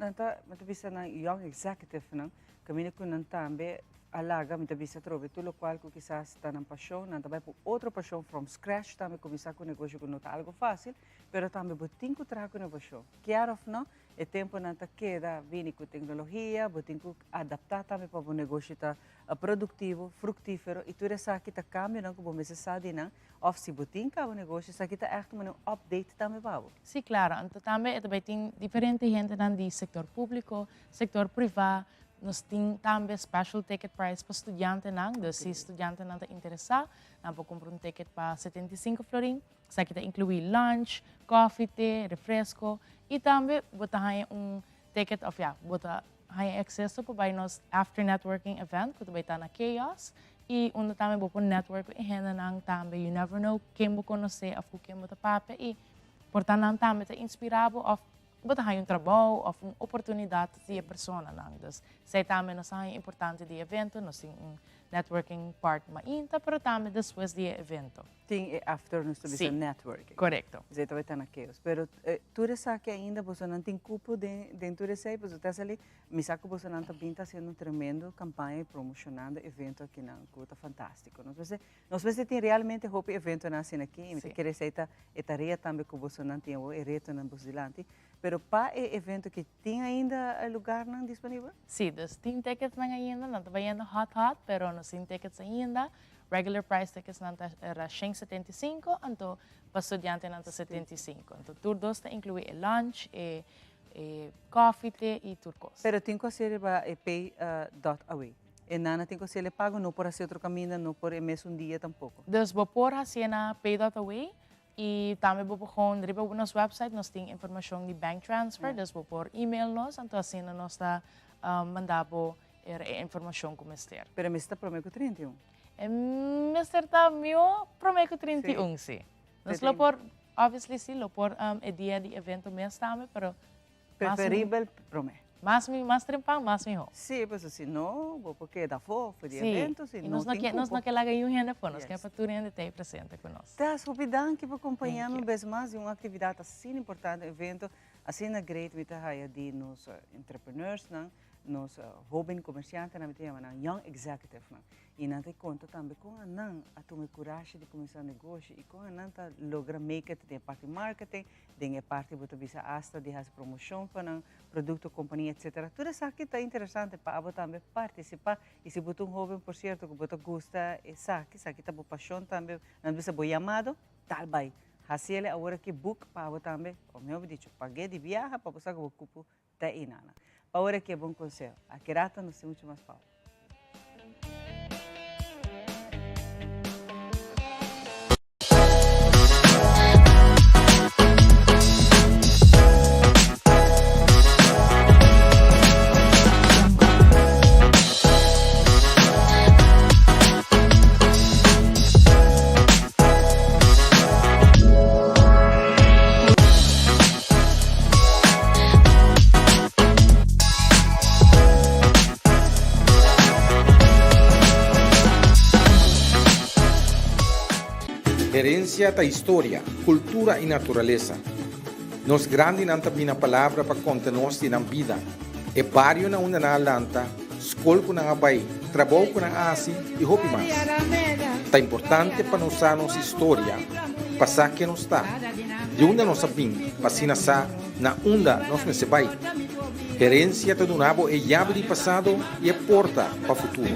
vista na young executive não, caminho com nanta também alaga me vista trove tudo qual que quizás está na paixão, nanta vai por outra paixão from scratch também começar com negócio que não está algo fácil, pero também botin que traga com negócio. Claro não? É tempo nanta queda vir com tecnologia, botin que adaptar também para o negócio tá produtivo, fructífero e tudo isso aqui tá cambio não que bom necessário não, ou se botin que o negócio isso aqui tá echt um update também para. Sim, claro. Então também tem diferente gente do setor público, setor privado. Nós temos também special ticket price para estudantes, então se estudante não está interessado, nós vamos comprar ticket para 75 florin, isso aqui inclui lunch, coffee, té, refresco e também botar ticket botar acesso para nosso after networking event que também está na Chaos e onde também vamos network e gente também you never know quem você conhecer ou quem você pape e portanto também está inspirado ou botar trabalho ou uma oportunidade de a pessoa então sei também nós é importante de evento nós temos networking part mainta pero também depois do evento tem after nós temos networking correto você também está na Chaos pero tudo isso aqui ainda você não tem cupo dentro desse aí você está ali me saco você não também está sendo tremendo campanha promocionando evento aqui na Cuta fantástico nós você tem realmente hope evento nascendo aqui e me querer ser a tarefa também que você não tem o reto na Busilante pero para o evento que tem ainda lugar não disponível? Sim, tem tickets ainda, não está vendo hot, pero não tem tickets ainda. Regular price tickets não era 175, então para estudante não está 75. Então tudo isso inclui lunch, coffee, té e tudo coisa. Pero tem que ser para pay.away. E não tem que ser pago, não por fazer outro caminho, não por mesmo dia tampouco. Então, vou por fazer na pay.away. E também vou pôr no nosso website, nós temos informação de bank transfer, então vou pôr e-mail nós, então assim nós está mandando a informação como está. Pero me está prometo 31? Me está meu prometo 31, sim. Nós lo por, obviously sim, lo por o dia de evento mesmo também, pero preferível prometo. Mais trempão, mais melhor. Sim, mas se não, porque dá fofo de evento, se não tem nós não queremos ganhar ainda por nós, quer para tudo ainda ter presente com nós. Tá, obrigado que acompanhamos vez mais uma atividade assim importante, evento assim na great mit haya di nos entrepreneurs nang nos jovem comerciante na mit na young executive nang inante conta também com a nang atume coragem de começar negócio e com a nang ta logra make it de parte marketing de parte bota bisa asta de has promoção para nang produto companhia etc. Tudo isso aqui tá interessante para abo também participar e se botar jovem por certo que bota gosta essa aqui tá boa paixão também não bisa boa chamado tal vai Hasil agora que book para também, como eu disse, paguei de viagem para passar com o cupo da inana. Agora que é bom conselho, a querata não se muito mais fácil. Herencia da história, cultura e natureza. Nos grande não tem a palavra para contar nós na vida. É barrio na uma na lanta, escola com na bai, trabalho com na asi e hopi mais. É importante para nós a nossa história, passar que nos está. De onde nós sabemos, passina sa na onda nós me se vai. Herencia do nabo é chave de passado e é porta para o futuro.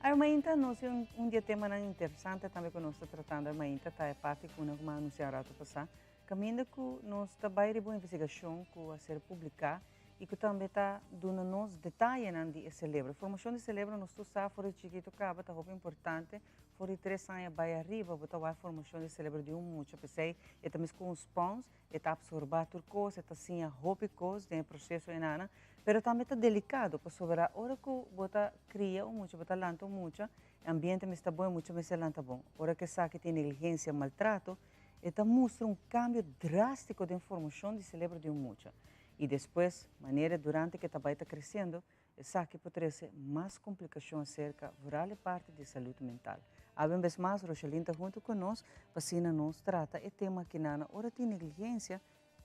Armainta, nós um dia tema interessante também que nós estamos tratando. Armainta tá é parte que nós vamos anunciar a passar. Caminho que nós trabalhamos de boa investigação que a ser publicada e que também está dando nos detalhes de celebra. A formação de celebra nós está fora de chiquito caba tá muito importante. Fora de 3 anos vai arriba, botar a formação de celebra de muito, pensei, e também com os pons, está absorbar turcos, está assim a roupa de processo enana. Pero também está delicado, para sobrar hora que bota cria muito, bota lanta muito, ambiente me está bom, muito me está lanta bom. Hora que sabe que tem negligência, maltrato, está mostra cambio drástico de informação de celebra de muito. E depois, maneira durante que está crescendo, sabe que pode ser mais complicações acerca da parte de saúde mental. A vez mais, Roxelin está junto conosco, para nós trata o tema que na hora de negligência,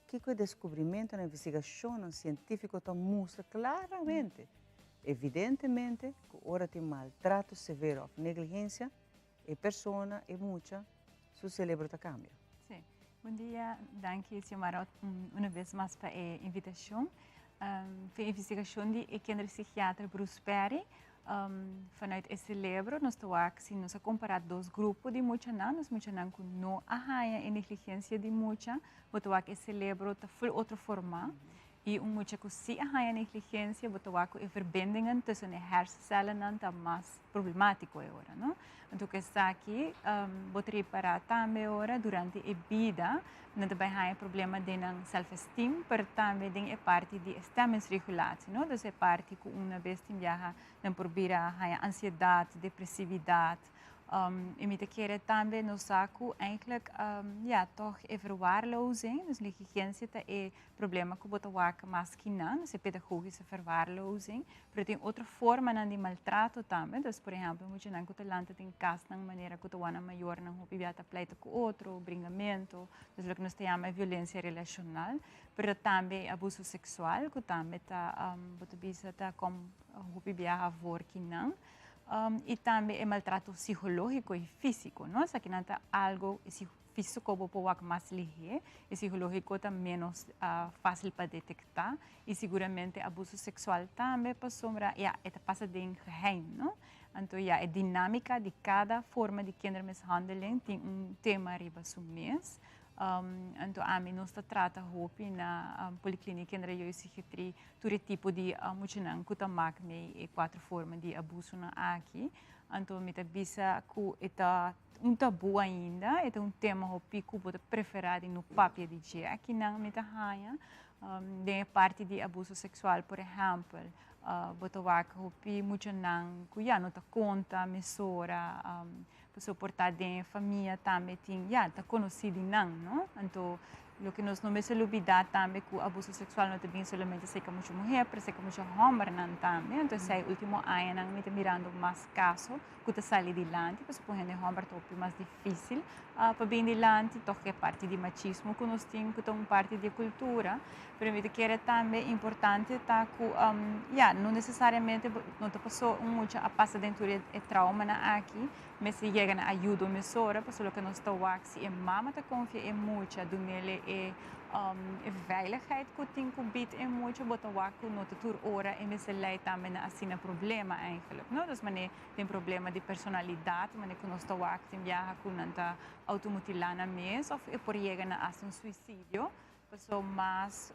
que o descobrimento na investigação científica mostra claramente, evidentemente, que hora de maltrato severo, negligência, a pessoa e muita, seu cérebro cambia. Sim. Bom dia, danke, Sr. uma vez mais para a invitação. Para a investigação de Kendra Psiquiatra Bruce Perry, vanuit esse livro, nós estamos comparando dois grupos de muita nós que não arranha e negligência de muita, mas esse livro está full outro formato e muita que se arranha negligência, mas a verbindingen tussen de hersencellen está mais problemático agora, não? Então que está aqui, vou reparar também agora durante a vida, não também há problema de self-esteem, mas também tem parte de stemmensregulatie, não? Então é parte que uma vez tem já não probeira há ansiedade, depressividade. E me querer também no saco, eigenlijk, ja, toch é verwaarlozing, dus negligência é problema que bota waka mais que não, é pedagogische verwaarlozing, mas tem outra forma de maltrato também, dus por exemplo, muito não que o talento tem casa de maneira que o wana maior não o pibiata pleita com outro, bringamento, dus o que nós chamamos violência relacional, mas também abuso sexual, que também tá, bota bisa tá como o pibiata avor que não. E também é maltrato psicológico e físico, não? Se aqui não está algo físico pouco mais ligeiro, e psicológico está menos fácil para detectar, e seguramente abuso sexual também passa de geheim, não? Então, a dinâmica de cada forma de kindermishandeling tem tema arriba mês. Então, a mim nós trata hopi na policlínica de psiquiatria, todo tipo de muitinang que tamak me 4 formas de abuso na aqui. Então, me bisa que é tabu ainda, é tema hopi que pode preferir no papel de dia. Aqui não me hanha, de parte de abuso sexual, por exemplo, botawak hopi muitinang que já não ta conta, mesura, pessoa portar de família também tem já tá conhecido não então o que nós não me se olvidar também que o abuso sexual não também somente se como mulher mas se como homem não também então sei último ano não me te mirando mais caso que te sai de lante porque por exemplo homem é mais difícil para bem de lante toque parte de machismo que nós temos que uma parte de cultura para mim que é também importante tá que não necessariamente não te passou muito a passar dentro de trauma na aqui mas se chega na ajuda mesora para o que nós estamos aqui é mama te confia muito do nele é veiligheid que tem que bit é muito botar o não te tur hora e me se lei também na assim problema eigenlijk não dus mané tem problema de personalidade mané que nós estamos aqui tem viaja com nanta automutilana mes ou é por chegar na assim suicídio pessoa mais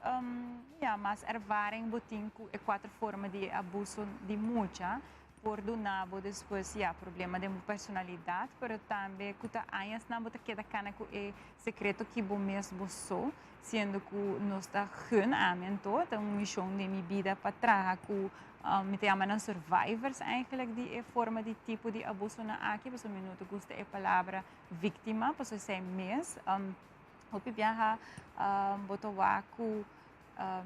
mais ervaring botin é 4 formas de abuso de muita por do nabo depois problema de personalidade, mas também que tá antes nabo tá queda cana que é secreto que bom mesmo sou, sendo que nós tá hun amento, tá missão de minha vida para trás que me te amam survivors eigenlijk die forma de tipo de abuso na aqui, porque minuto gosta a palavra vítima, porque sei mes, hopi viaja botowaku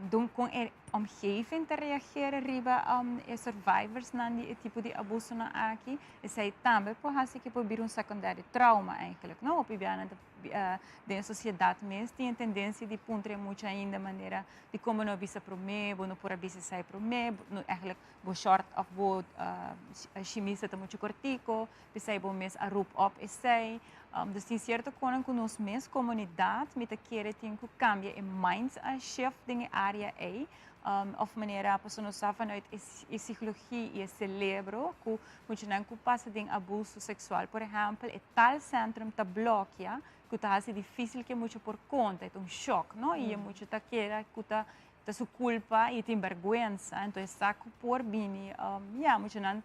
doen com a omgeving te reageren riba survivors na die tipo de abuso na aqui e sei também por assim que pode vir secundário trauma eigenlijk não o pibiana da sociedade mesmo tem tendência de puntre muito ainda maneira de como não bisa pro me não por bisa sai pro me eigenlijk bo short of bo chimista tá muito cortico pensei bo mes a roep op e sei dus tem certo quando com nós mesmos comunidade me te querer tem que cambiar em minds a shift em área of maneira a pessoa sabe vanuit a psicologia e o cérebro que muito não que passa de abuso sexual por exemplo é tal centro tá bloqueia que tá assim difícil que muito por conta é choque não e é muito tá queira que tá sua culpa e tem vergonha então é saco por bini muito não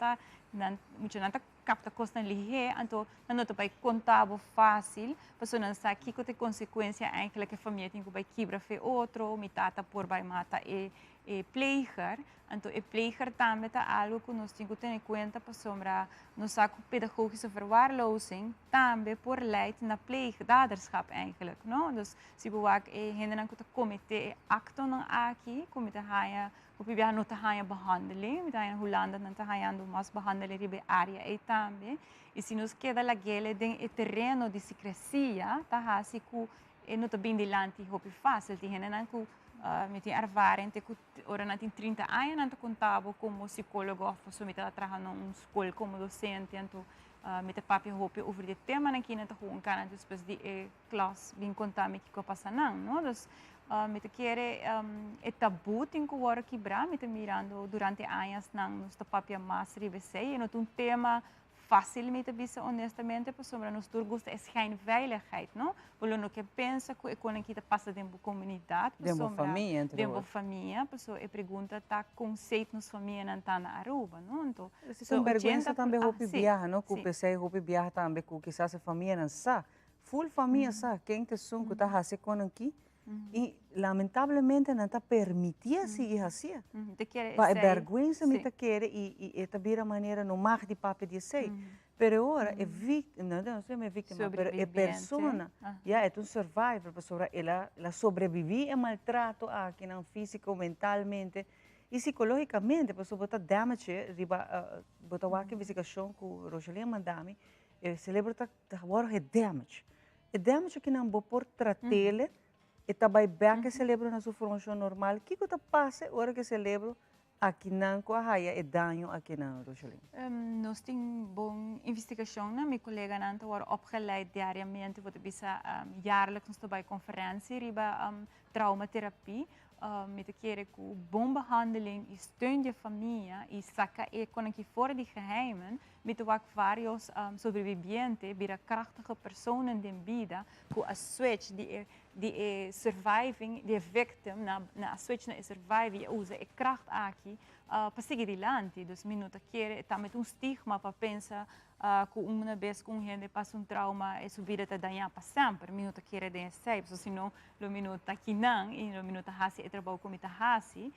tá capta costa lihe então não te vai contar fácil pessoa não sabe que tem consequência eigenlijk que a família tem que vai quebrar fe outro mitata por vai mata e pleger então e pleger também tá algo que nós temos que ter em conta para sombra no saco pedagogische verwaarlozing também por lei na pleegdaderschap eigenlijk não dus se boak e henden que comitê acto não aqui comitê haia o pibia não tá haia behandeling met haia Holanda não tá haia mais behandeling ribe área e também e se nos queda la gele den e terreno de secrecia tá hasi ku e não tá bem dilante hopi fácil ti henden que me tem ervaring te ora na tem 30 anos não contava como psicólogo ou me tá trabalhando numa escola como docente então me te papi hopi over de tema na kina tá com cara depois de classe bem contar me que passa não dus me te querer é tabu tem que agora quebrar me te mirando durante anos não nos tá papi mais ribesei e não tem tema facilmente bisa honestamente por sobre nos turgos é schijnveiligheid não porque no que pensa que quando que passa dentro da comunidade dentro da família pessoa e pergunta tá conceito nos família não tá na Aruba não então com vergonha também hopi viaja não que pensei hopi viaja também que quizás a família não sabe full família sabe quem te são que tá assim quando aqui e lamentavelmente não está permitida seguir assim. É vergonha me te quer e é também a maneira não mais de papel de ser. Mas agora é vítima, não sei é vítima, mas é pessoa, é um survivor, pessoa ela sobrevive a maltrato aqui não físico, mentalmente e psicologicamente, pessoa bota damage, riba bota aqui investigação que o Rogelia mandami, o cérebro tá agora é damage. É damage que não pode tratar e também bem que o cérebro na sua formação normal, o que passa agora que o cérebro aqui não corraia é dano aqui não, Rogeline? Nós temos boa investigação, né? Meu colega não está opgeleid diariamente, vou te bisa jaarlijks nos bij conferentie riba traumaterapie, met te keren com bom behandeling e steun de familie e saca e kon ik voor die geheimen met ook varios sobrevivientes, bira krachtige personen in vida, com a switch die surviving, die victim na a switch na survive usa e kracht aqui para seguir adiante. Dus minuto kere tá met stigma para pensar que uma vez que gente passa trauma e sua vida está danhada para sempre. Minuto kere de sempre, senão lo minuto aqui não e lo minuto hasi e trabalho com mita hasi.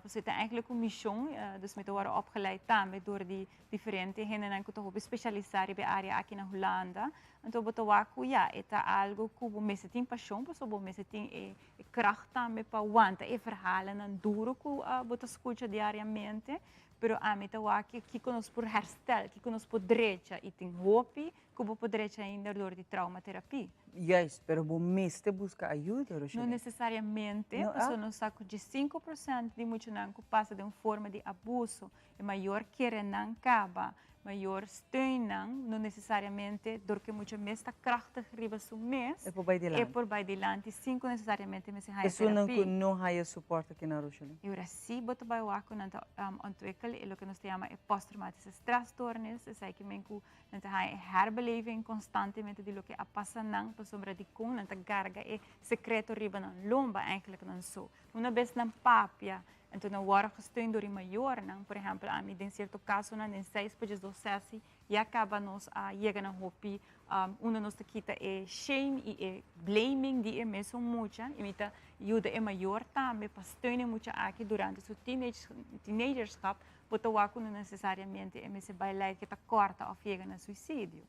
Dus het is eigenlijk een mission, dus met worden opgeleid daarmee door die differente henen en kuto specialiseren bij area aqui na Holanda. En toen boto waku ja, het is algo que me tem passion, dus bo me tem kracht também para aguantar e verhalen en duro que boto escuta diariamente. Pero a mim tá que conosco por herstel, que conosco por direita e tem hope, que por direita ainda dor de traumaterapia. Yes, pero bom mês te busca ajuda, Não necessariamente, não, pessoa não saco de 5% de muito não que passa de uma forma de abuso, é maior que não acaba, maior steun não necessariamente, porque muito mês está krachtig riba su mês, é por bij dilante, 5 necessariamente mês há terapia. Pessoa não há suporte aqui na Rochelle. E ora sim, boto bij waku na ontwikkelen, e o que nós chamamos pós-traumatische stressstoornis, is que menku na há herbeleving constantemente de lo que passa não sobre die kon en te garga e secreto riba na lomba eigenlijk não so. Uma vez na papia, então não wordt gesteund door die maior, não, por exemplo, a mim em certo caso não em 6 pages do sessi e acaba nos a chegar na hopi, nos te quita e shame e blaming die mesmo mucha, e mita ajuda e maior também para steunen mucha aqui durante seu teenagerschap, boto waku não necessariamente e me se vai leid que ta corta ou chega na suicídio.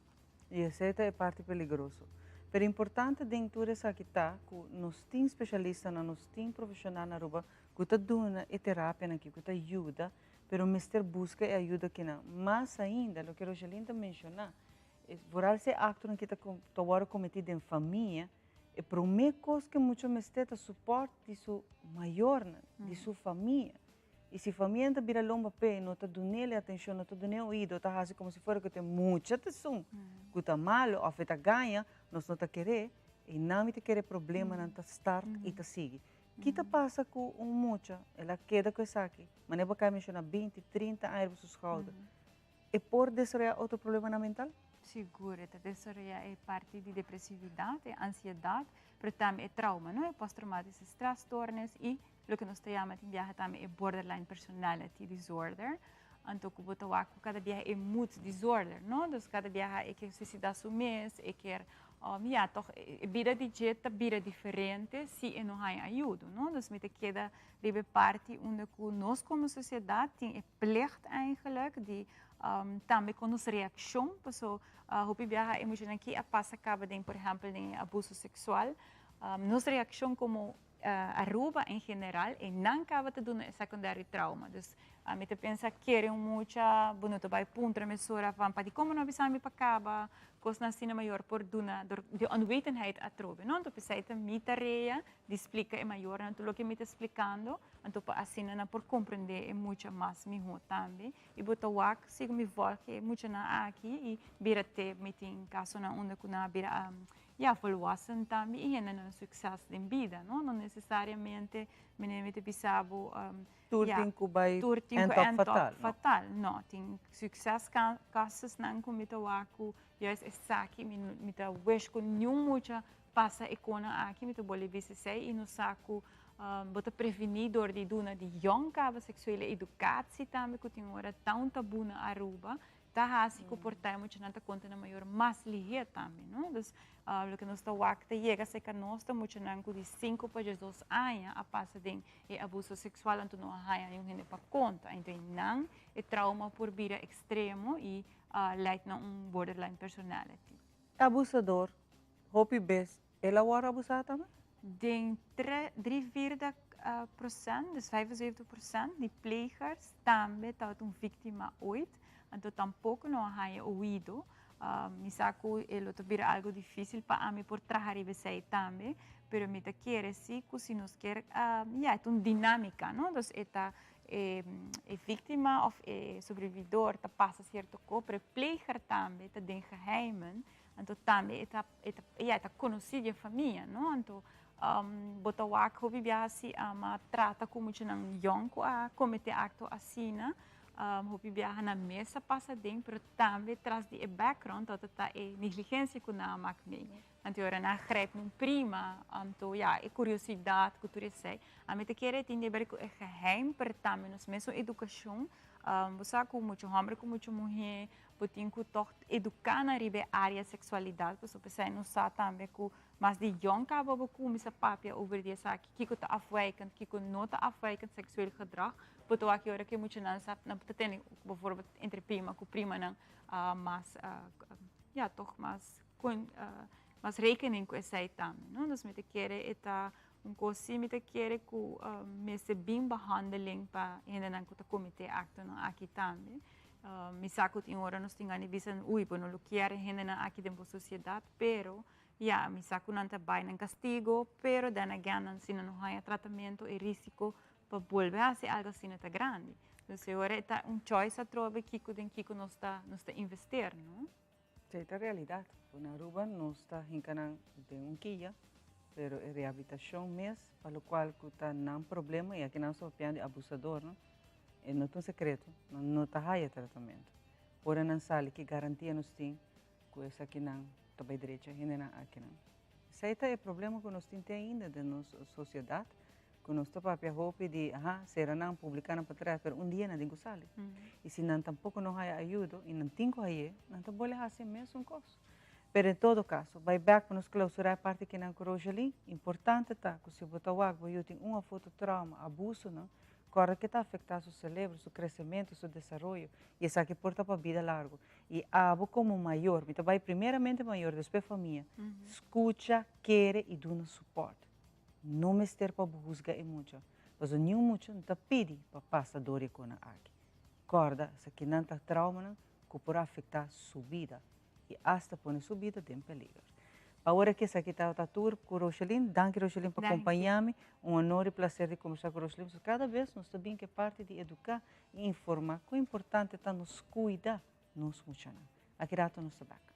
E essa é parte peligroso. Pero importante dentro dessa que tá, que nós tem especialista, nós tem profissional na ruba, que tá dando e terapia aqui, que tá ajuda, pero mister busca e ajuda que não. Mas ainda, o que Rogelinda mencionou, por ser acto que tá cometido em família, é para uma coisa que muito mister tá suporte de sua maior, de sua família. E se a família está vira lomba pé, não está dando atenção, não está dando ouvido, está fazendo como se fosse que tem muita atenção, que está mal, ou está ganha, nós não está querer, e não está querer problema, não está start e está seguir. O que está passa com mucha, ela queda com isso aqui, mas não vai mencionar 20, 30 anos para escolta. É por desarrollar outro problema mental? Seguro, desarrollar é parte de depressividade, ansiedade, mas também é trauma, não é? Pós-traumáticos stressstoornis e o que nós chamamos de viagem também é borderline personality disorder. Então, cada dia é mood disorder, não? Então, cada dia é que se dá o mês, é que a vida de jeito é diferente se não há ajuda, não? Então, met queda de parte onde nós como sociedade tem é plicht eigenlijk de também com nossa reação, pessoal, hopi viaja emocional que passa acaba de, por exemplo, de abuso sexual, nossa reação como Aruba em geral e não acaba de dar secundário trauma. Dus me te pensa que é muita bonito vai puntra mesura van para como não avisar me para acaba coisa assim maior por duna de onwetendheid atrobe não então pensei te me tarefa de explica é maior então o que me está explicando então para assim na por compreender é muito mais melhor também e botar o sigo me volta é muito na aqui e vira te me tem caso na onde que na vira volwassen também e não sucesso em vida não necessariamente me te pensavo Turting kubai fatal. No, tem sucesso casos não com mito waku, yes esaki mita wish com nenhum muita passa econa aqui mito bolivia sei e no saco bota prevenidor de duna de young cava sexual educação também que tem hora tão tabu na Aruba. Tá assim comportar muito na conta na maior mais ligeira também, não? Então, o que nós está wakta chega se que nós está muito na de 5 para 2 anos a passa de abuso sexual então não há nenhum gente para conta, então não é trauma por vida extremo e leid na borderline personality. Abusador, hopi bes, ela era abusada também? De 3,4%, dus 75% de plegers também estão uma vítima ooit. Então, tampouco não há ouvido. Me saco, ele vira algo difícil para mim por trabalhar e também, mas me quer sim, se nos quer, é uma dinâmica, não? Então, é vítima ou sobrevividor, passa certo coisa, mas pleger também, está dentro geheimen, então também está conhecido a família, não? Então, Botawak hobi biasi ama trata como ng young ko a comete acto asina. Hobi biaha na mesa passa dentro, pero também traz de background dat het negligência que na mak mee. Antiora na grijp num prima, to ja, curiosidade, cultura sei. A mete querer tinde berco geheim, per também nos meso educação. Você com muito homem, com muito mulher, botin ku toch educar na ribe área sexualidade, porque você não sabe também que mas de jong kaba boku misa papia over die zaak, kiko te afwijkend, kiko nota afwijkend seksueel gedrag. Puto waki ora ke moet je dan sap na putateni bijvoorbeeld entre prima ku prima nang mas ja toch mas rekening ku esai tam, no? Dus met de kere eta kosi met de kere ku mese bim behandeling pa hende nang ku ta komite acto no aki tambe. Misakut in ora nos tingani bisan ui pono lukiare hende na aki dempo sociedade, pero ja, misako nanta bay ng castigo, pero then again, ang sinanuhaya tratamento e risiko pa vuelve a ser algo sinata grande. Entonces, ahora está un choice a trove kiko no está investir, ¿no? Esta realidad. Una Aruba no está hincanang de un quilla, pero es rehabilitación mes, para lo cual está un problema y aquí no está piando de abusador, ¿no? No es un secreto, no está haya tratamento. Por eso, sale que garantía nos tiene que es aquí no também direito ainda aqui não. Isso aí é o problema que nós temos ainda da nossa sociedade, que nós estamos para roupa de, será não publicar para trás, mas dia não tem que sair. E se não tampouco não há ajuda e não tem que aí, não tem bolha assim mesmo coisa. Mas em todo caso, vai back para nos clausurar a parte que não corroge ali. Importante tá que se botar o água, eu tenho uma foto trauma, abuso, não. Corre que está afetando seu cérebro, seu crescimento, seu desenvolvimento, e isso aqui porta para a vida larga. E abo como maior, então vai primeiramente maior, depois família, escuta, quer e dá suporte. Não me ester para buscar muito, mas o nenhum muito não pede para passar dor com a aqui. Corda, se aqui não está trauma, que pode afetar sua vida e até pôr sua vida em peligro. Agora que aqui está o tour com Roselyn, danke Roselyn por acompanhar-me, honor e prazer de conversar com Roselyn. Cada vez nós também que parte de educar e informar, que é importante é nos cuidar, nos funcionar. Aqui está o nosso back.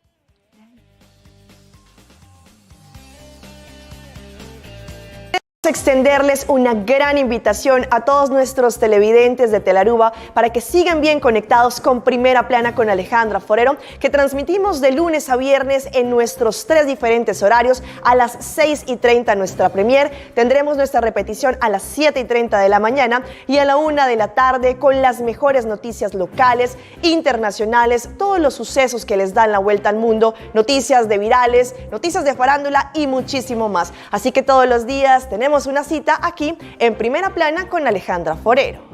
Extenderles una gran invitación a todos nuestros televidentes de Telaruba para que sigan bien conectados con Primera Plana con Alejandra Forero, que transmitimos de lunes a viernes en nuestros 3 diferentes horarios. A las 6:30 nuestra premier, tendremos nuestra repetición a las 7:30 de la mañana y a la 1 de la tarde con las mejores noticias locales, internacionales, todos los sucesos que les dan la vuelta al mundo, noticias de virales, noticias de farándula y muchísimo más. Así que todos los días tenemos una cita aquí en Primera Plana con Alejandra Forero.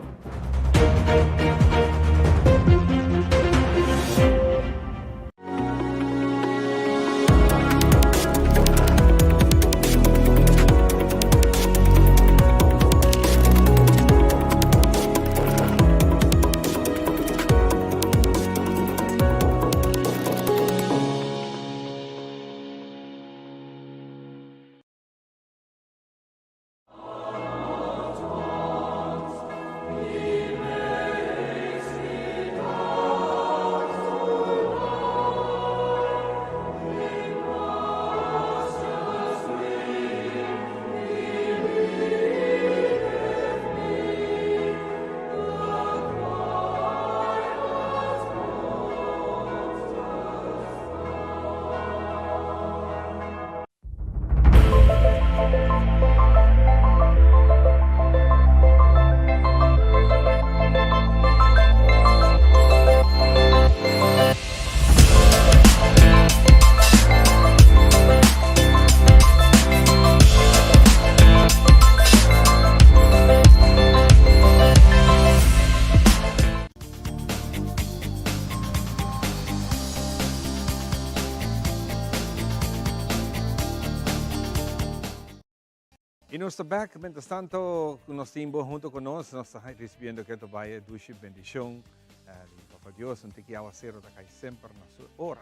Y nuestro back, mientras tanto, nos timbo junto con nosotros, nos está recibiendo que vaya duche bendición de Papá Dios, un tiqui aguacero de acá siempre en su hora.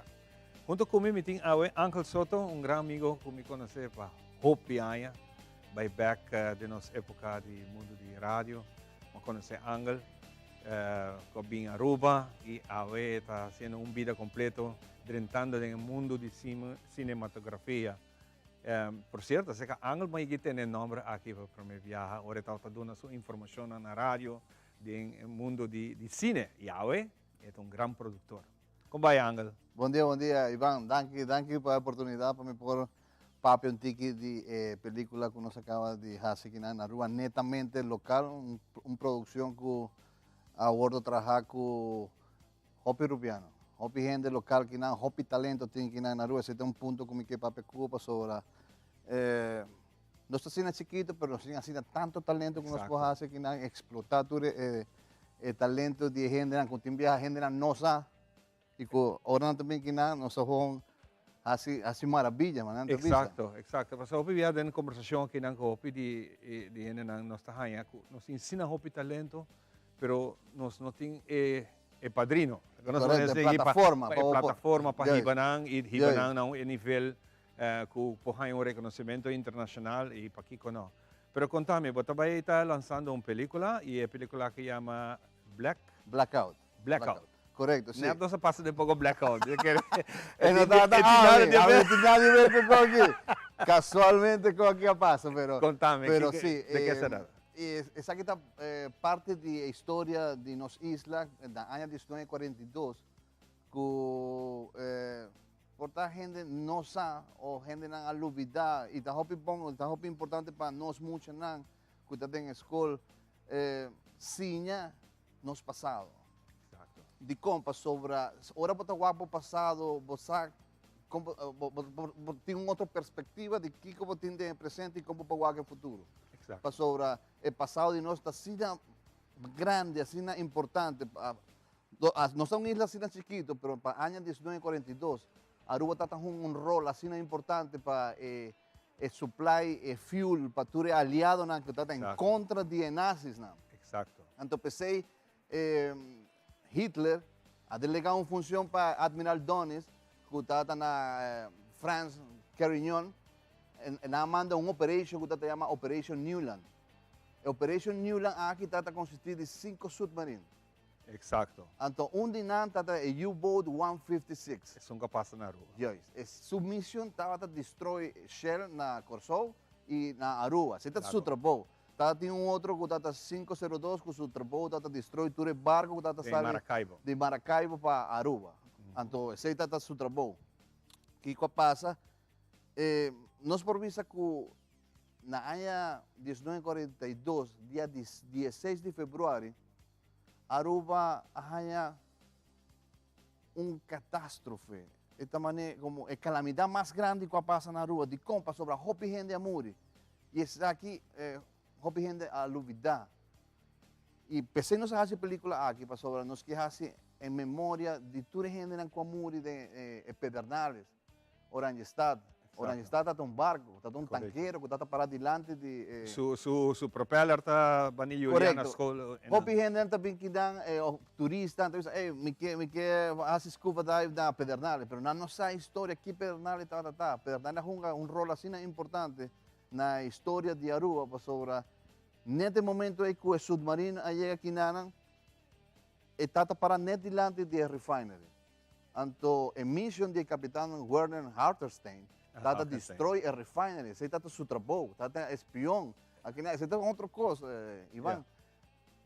Junto conmigo, mi tío Ángel Soto, un gran amigo que me conoce para Hope Aya, by back de nuestra época del mundo de radio. Me conoce Ángel, que viene a Aruba y Ave está haciendo un vida completo, entrando en el mundo de cinematografía. Por cierto, sé que Ángel me tiene el nombre aquí para mi viaje. Ahora está dando su información en la radio del mundo de cine. Yahweh es un gran productor. ¿Cómo va, Ángel? Bom dia, Ivan. Danke pela oportunidade para me pôr papo um tique de película que nós acaba de fazer aqui na rua, netamente local, uma produção que a bordo trabalha com Hopi Rubiano. Hopi gente local que não, Hopi talento tem aqui na rua. Esse é um ponto que me quer para preocupar sobre. Nós estamos chiquito, mas nós temos tanto talento que nós podemos fazer aqui, explotar todo o talento de gente, que tem a gente nossa. E ahora também que nós vamos assim maravilha, mano. Exacto. Mas Hopi via den conversação aqui na Hopi de gente na nossa rainha, nos ensina Hopi talento, pero nós não tem padrino. Plataforma para hibanan e hibanan não é nível que põe um reconhecimento internacional e para aqui não. Pero contame, você vai estar lançando uma película e a película que chama Blackout. Correcto, sí. No se pasa de poco blackout. No tiene nada de ver con aquí. Casualmente con aquí pasa, pero... Contame, pero ¿de sí, qué será? Esa que está parte de la historia de nos isla, en el año 1942, que por la gente no sabe o gente no ha olvidado, y está muy importante para nos mucho, que está en la escuela, sinya nos pasado. De compa sobre ahora para o passado, você tem uma outra perspectiva de que como tem de presente e como para o futuro. Para sobre o passado de nós está assim grande, assim importante. Nós somos uma isla assim chiquito, mas para o ano 1942 Aruba está um rol assim importante para supply fuel para todo aliado que está em contra de nazis. Exato. Então pensei Hitler ha delegado una función para Admiral Donis, que está en France, Carignan, y ha mandado una operación que se llama Operation Newland. Operation Newland aquí está consistir de 5 submarinos. Exacto. Entonces, un día está el U-Boat 156. Es un capaz na Aruba. Su misión estaba a destruir Shell na Corsou y na Aruba. Ese es su trabajo. Tem outro que está 502, que o trabalho está destruir todo o barco que está saindo de Maracaibo para Aruba. Então, esse está o trabalho. O que passa? Nós por vista que na ano 1942, dia 16 de fevereiro, Aruba tinha catástrofe. Esta maneira, como a calamidade mais grande que passa na Aruba, de compa sobre a Hopi gente a morrer. E esse aqui Hopi gente a olvidar. E pensei nos fazer película aqui para sobre nos que hace em memória de toda a gente na comune de Pedernales, Orange Estado. Orange Estado está um barco, está um tanqueiro que está parado diante de... Su propeller está banillo na escola. Hopi gente também que dão turista, então me quer fazer scuba dive na Pedernales, mas não sabe a história que Pedernales está. Pedernales juega um rol assim importante na história de Aruba, sobre neste momento é que o submarino chega aqui na está para net diante da refinery. Então, a missão do capitão Werner Harterstein está a destruir a refinery. Esse está seu trabalho, está espião. Aqui esse é outra coisa, Ivan.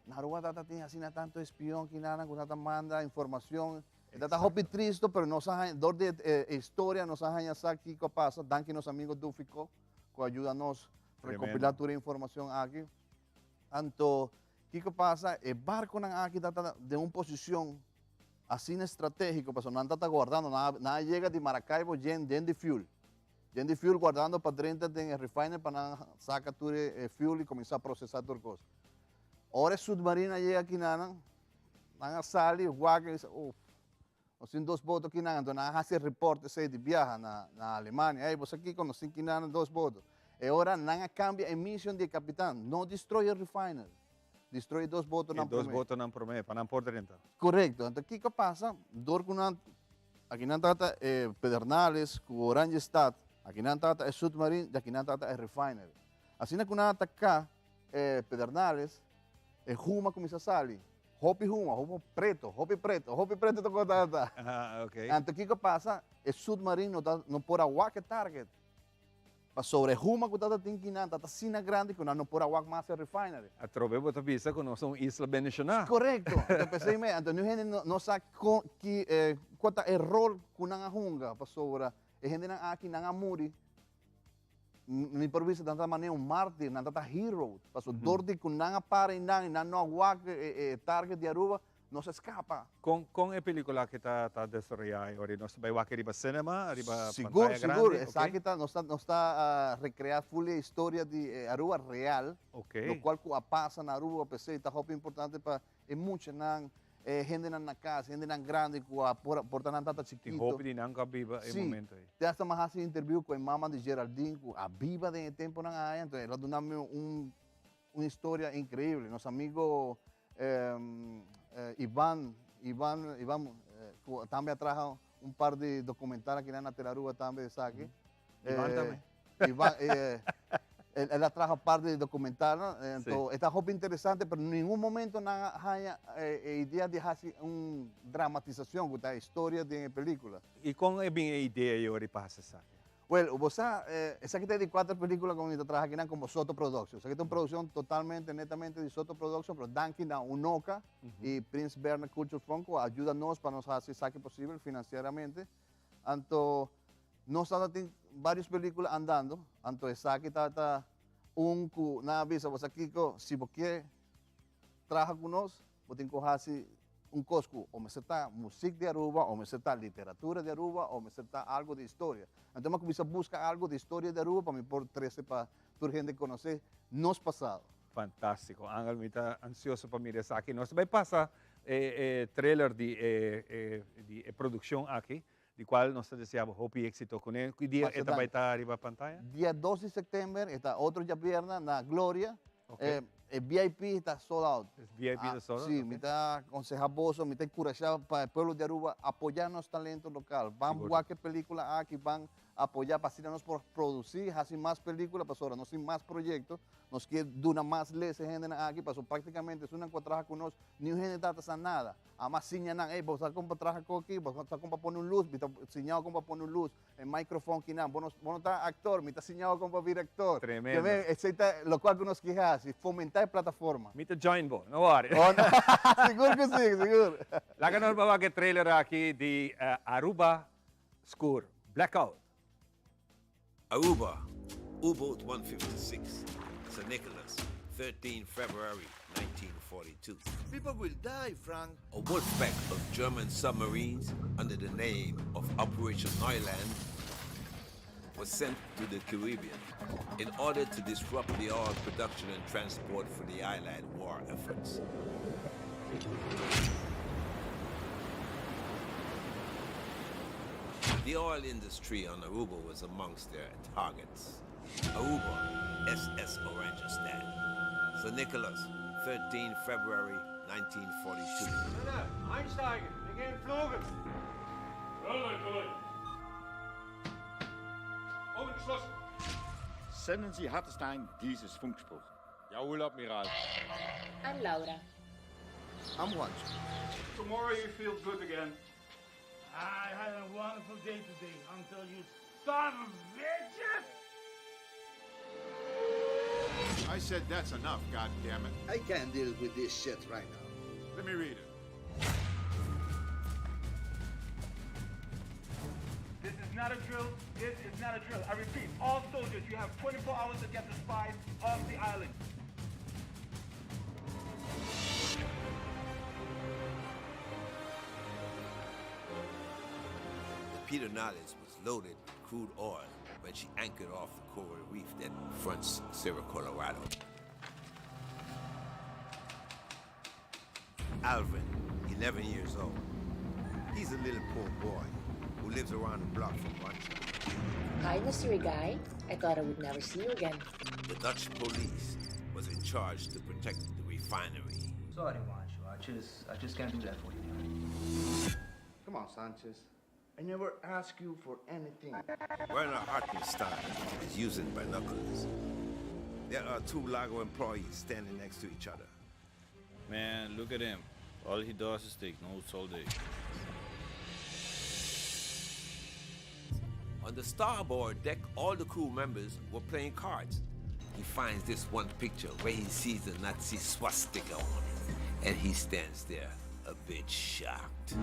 Na Aruba tem assim tanto espião que nada, que está manda informação. Está muito triste, mas nós dor de história, nós sabemos aqui que passa. Danke nos amigos do FICO, que ajuda-nos a recopilar toda a informação aqui. Então, o que passa? O barco aqui está de uma posição assim estratégica, não está guardando, não chega de Maracaibo, lleno de fuel. Lleno de fuel guardando para dentro do refiner para sacar todo o fuel e começar a processar toda coisa. Ora, o submarino chega aqui, não sai, o guarda diz, assim, 2 botos aqui, então não faz reporte de viagem na Alemanha. Você aqui conhece que 2 botos. E agora não cambia a missão do capitão, não destrói o refiner. Destrói 2 botos na promedio. 2 botos na promedio, para não por dentro. Correto. Então, o que passa? Aqui não está Pedernales, Orange Estado, aqui não está o submarino, aqui não está o refiner. Assim que não está cá, Pedernales, o Ruma começa a sair. Hopi Ruma, Hopi preto está contando. Ok. Então, o que passa? O submarino não pode aguar que target. Pa sobre huma que tata tinkinan, tata sina grande que não por awak massa refinery. A trove bota vista que nós somos isla benishana. Correcto. Então pensei me, então não gente não sabe que quanto é rol que não hunga pa sobre e gente não aqui não amuri. Mi provisa tanta maneira mártir, não tanta hero. Passo dordi que não para não awak target de Aruba. Não se escapa. Com a película que está desarrollada agora, nós vai aqui riba cinema, riba Seguro, pantalla seguro. grande, Essa aqui não está a recriar full a história de Aruba real, no qual que passa na Aruba, pensei, está muito importante para muitos não gente na casa, gente não grande que porta não tanta chiquito. Tem hope de não viva em momento aí. Tem esta mais interview com a mamãe de Geraldine, que a viva de tempo não há, então ela deu uma história incrível. Nosso amigo Iván também trajo par de documentários aqui na Telaruba também, sabe? Iván também. Iván, ela trajo par de documentários, então está muito interessante, mas em nenhum momento não há ideia de fazer uma dramatização da história da película. E com a minha ideia agora para essa? Well, esa aquí tiene 4 películas como yo trabajo aquí como Soto Productions. Esa aquí es una producción totalmente, netamente de Soto Productions, pero Danky na Unoca y Prince Bernard Culture Fund ayúdanos para nos hacer saque posible financieramente. Anto, nos están varias películas andando. Anto, esa aquí está una avisa, vos aquí, si vos quieres trabajar con nosotros, vos tienes que hacer cosco, ou me está música de Aruba, ou me está literatura de Aruba, ou me está algo de história. Então, eu comecei a buscar algo de história de Aruba para me pôr 13 para a gente conhecer nos passado. Fantástico. Angel, me está ansioso para mirar isso aqui. Nós vai passar trailer de produção aqui, de qual nós desejamos hope éxito com ele. Que dia vai estar arriba a pantalla? Dia 12 de setembro, está outro dia viernes na Glória. El VIP está sold out. El VIP está sold out? Sí, me está aconsejado, me está encorajado para el pueblo de Aruba apoyar los talentos locales. Van a buscar películas aquí, van a apoyar para así nos producir, hacer más películas, para ahora no hacer más proyectos, nos quiere dar más leyes gente aquí, para prácticamente es una encontrada con nosotros, ni gente está haciendo nada. Además, señalan, vos estás con trabajar aquí, vos estás con poner un luz, me está señalado con poner un luz, el micrófono que nada, vos no estás actor, me está señalado con director. Tremendo. Lo cual que nos queja, fomentar plataforma. Me está join bo, no worry. Seguro que sí, seguro. La que nos va a trailer aquí de Aruba Score, Blackout. Aruba, U-Boat 156, St. Nicholas, 13 February 1942. People will die, Frank. A wolfpack of German submarines under the name of Operation Neuland was sent to the Caribbean in order to disrupt the oil production and transport for the island war efforts. The oil industry on Aruba was amongst their targets. Aruba, SS Oranjestad. St. Nicholas, 13 February 1942. Einsteigen, wir gehen flogen. Oben geschlossen. Senden Sie Hartestein dieses Funkspruch. Jawohl, Admiral. I'm Laura. I'm Juan. Tomorrow you feel good again. I had a wonderful day today until you son of bitches! I said that's enough, goddammit. I can't deal with this shit right now. Let me read it. This is not a drill. This is not a drill. I repeat, all soldiers, you have 24 hours to get the spies off the island. Peter Nolles was loaded with crude oil when she anchored off the coral reef that fronts Cerro Colorado. Alvin, 11 years old. He's a little poor boy who lives around the block from Rancho. Hi, Mr. Guy. I thought I would never see you again. The Dutch police was in charge to protect the refinery. Sorry, Wancho. I just can't do that for you. Come on, Sanchez. I never ask you for anything. Werner Hartenstein is using binoculars. There are two Lago employees standing next to each other. Man, look at him. All he does is take notes all day. On On the starboard deck, all the crew members were playing cards. He finds this one picture where he sees the Nazi swastika on it, and he stands there, a bit shocked.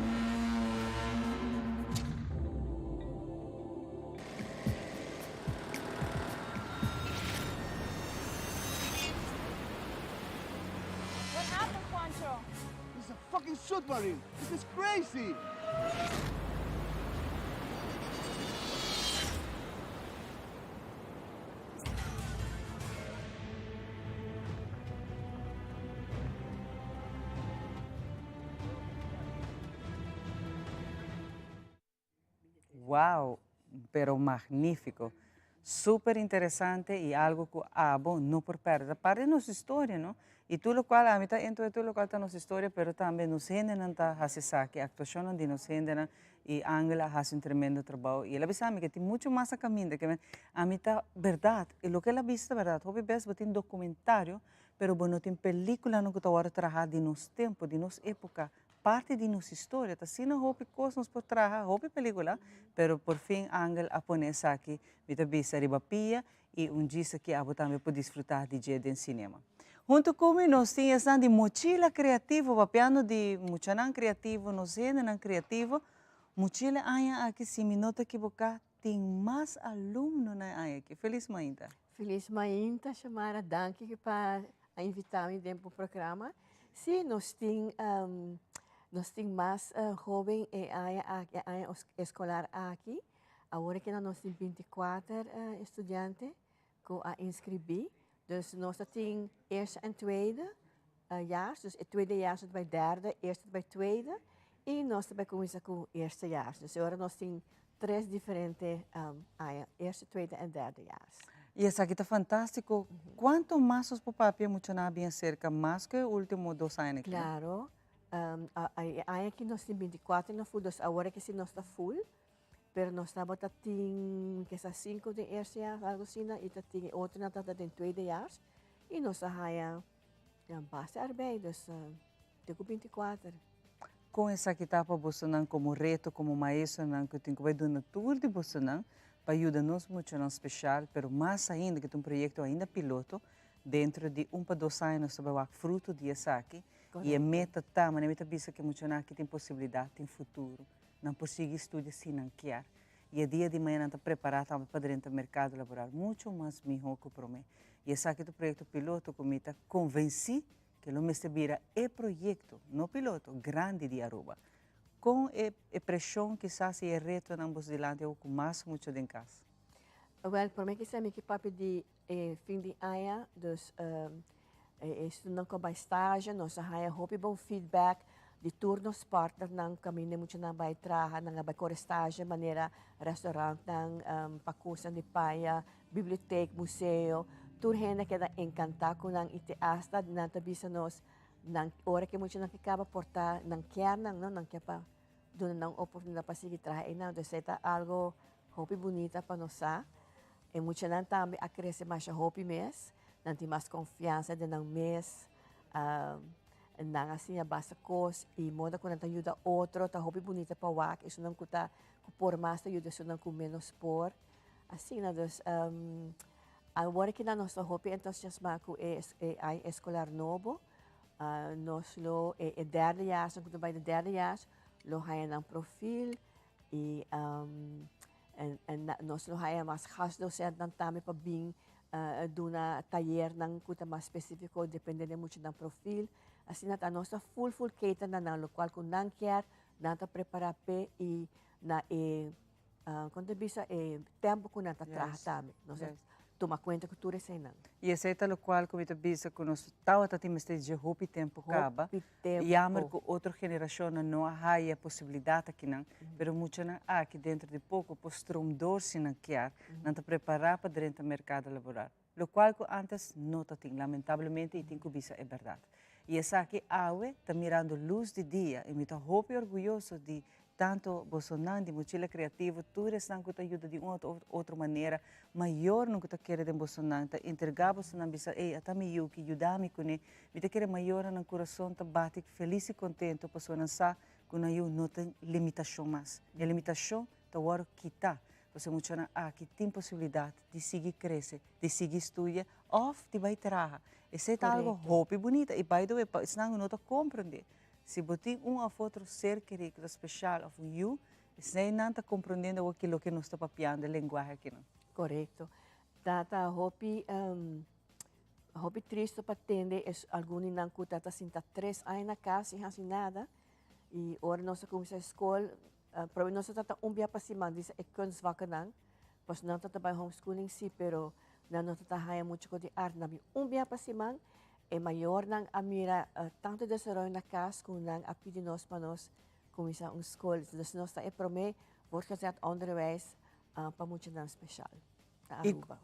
What happened, Pancho? This is a fucking submarine. This is crazy. Wow, pero magnífico. Súper interesante e algo que abo não por perder. Parte da nossa história, não? E tudo o qual, a mitad entro tudo o qual está nossa história, pero também nos hendenan tá hasisaki, a actuação de nos hendenan e Angela faz tremendo trabalho. E ela sabe que tem muito mais a caminho, que a mitad verdade, e o que ela vista verdade, hobby best, tem documentário, pero não tem película no que está agora trabalhar de nos tempo, de nos época, parte de nossa história. Tá sendo hobby coisas nos por trabalhar, hobby película, pero por fim Angela a poner aqui, vita vista riba pia e dia que abo também pode desfrutar de dia de cinema. Junto comigo nós tínhamos de mochila criativa, papiano de muchanan criativo, nós não criativo, mochila aí aqui se me nota equivocar, tem mais aluno na aqui. Feliz mainta. Feliz mainta, chamara danke para invitar-me dentro do programa. Sim, nós temos mais jovens e área escolar aqui. Agora que nós temos 24 estudantes que a inscrever. Dus nós temos eerste en tweede jaar. Dus het tweede jaar zit bij derde, eerste bij tweede. En nós também começamos com o eerste jaar. Dus agora nós temos 3 diferentes eerste, tweede en derde jaar. E essa aqui está fantástico. Quanto mais os papapia muito na bem cerca, mais que o último 2 anos? Claro. Aqui nós temos 24 no full, dus agora que se nós está full. Pero nós estamos tem que é 5 de eerste jaar, algo assim, e tem outro na tata de tweede jaar. E nós há bastante arbeid, dus tenho 24. Com essa aqui está para Bolsonaro como reto, como maestro, que tem que vai dar na tour de Bolsonaro, para ajudar-nos muito em especial, pero mais ainda que tem um projeto ainda piloto, dentro de 1 para 2 anos, sobre o fruto de essa aqui. E a meta está, mas a meta pensa que muito aqui tem possibilidade, tem futuro. Não consegue estudar sem não quer. E a dia de manhã não está preparado para dentro do mercado laboral, muito mais melhor que para mim. E esse aqui é o projeto piloto que me está convenci que o mestre vira é projeto, não piloto, grande de Aruba. Com a pressão que se é reto em ambos diante, eu com mais muito de casa. Well, para mim que é que papo de fim de ano, dus estudando com a estágio, nós há bom feedback de turnos partner ng kami na muito na bay traha ng bay korestage maneira restaurant ng pakusan de paia biblioteca museo tur hena que da encanta com ng iteasta na tabisa nos ng ora que muito nakikaba porta ng kiar ng kiapa doon ng oportunidade para seguir traha na do seta algo hopi bonita para nossa e muito nan tambi a crescer mais hopi mes nanti mais confiança de ng mes nang assim a basta cos e moda quando tá ajuda outro tá hobby bonita para wak isso não custa por mais ajuda isso não com menos por assim na dos agora que na nossa hobby entusiasmado é escolar novo nós lo é derde jaar so quando vai de derde jaar lo haya ng profil e nós lo haya mas gas docent ng tami pa bing duna taller ng kuta mais específico dependendo muito do profil. Assim, a nossa full cater na lo qual kung nang quer, nata prepara pe e na quando bisa tempo kung nata trahatame. Nós toma conta que tudo é não. E esse é o qual como tu bisa que nós tava temos de hopi tempo acaba. E amar que outra geração não há a possibilidade aqui não, pero muito na aqui dentro de pouco postromdor se não quer, nata preparar para dentro do mercado laboral. Lo qual que antes não tem, lamentavelmente e tem que bisa é verdade. E essa aqui, Aue, está mirando luz de dia. E me estou muito orgulhoso de tanto Bolsonaro, de mochila criativa, tudo isso que te ajuda de uma ou outra maneira, maior no que te quer de Bolsonaro, te entregar Bolsonaro, bisa, até me eu que ajudar-me com ele, me te quer maior no coração, te bate feliz e contente, para sua não que eu não tem limitação mais. E a limitação, te agora quitar. Você muito aqui tem possibilidade de seguir crescer, de seguir estudar, ou de vai trabalhar. Isso é algo hope bonito. E by the way, senão não compreender. Se você tem ou outro ser querido, especial, of you, você não está compreendendo aquilo que nós estamos papiando, a linguagem aqui. Correto. Tata hopi hopi triste para atender alguns não que tata sinta 3 anos na casa e assim nada e ora nós começa a escola para nós tata dia para cima diz é kunstvakken não pois não tata by homeschooling sim pero não tata haya muito de arte na dia para cima é maior não a mira tanto desenvolver na casa como não a pedir nós para nós começar uma escola então nós tá é promê wordt gezet onderwijs para muito não especial.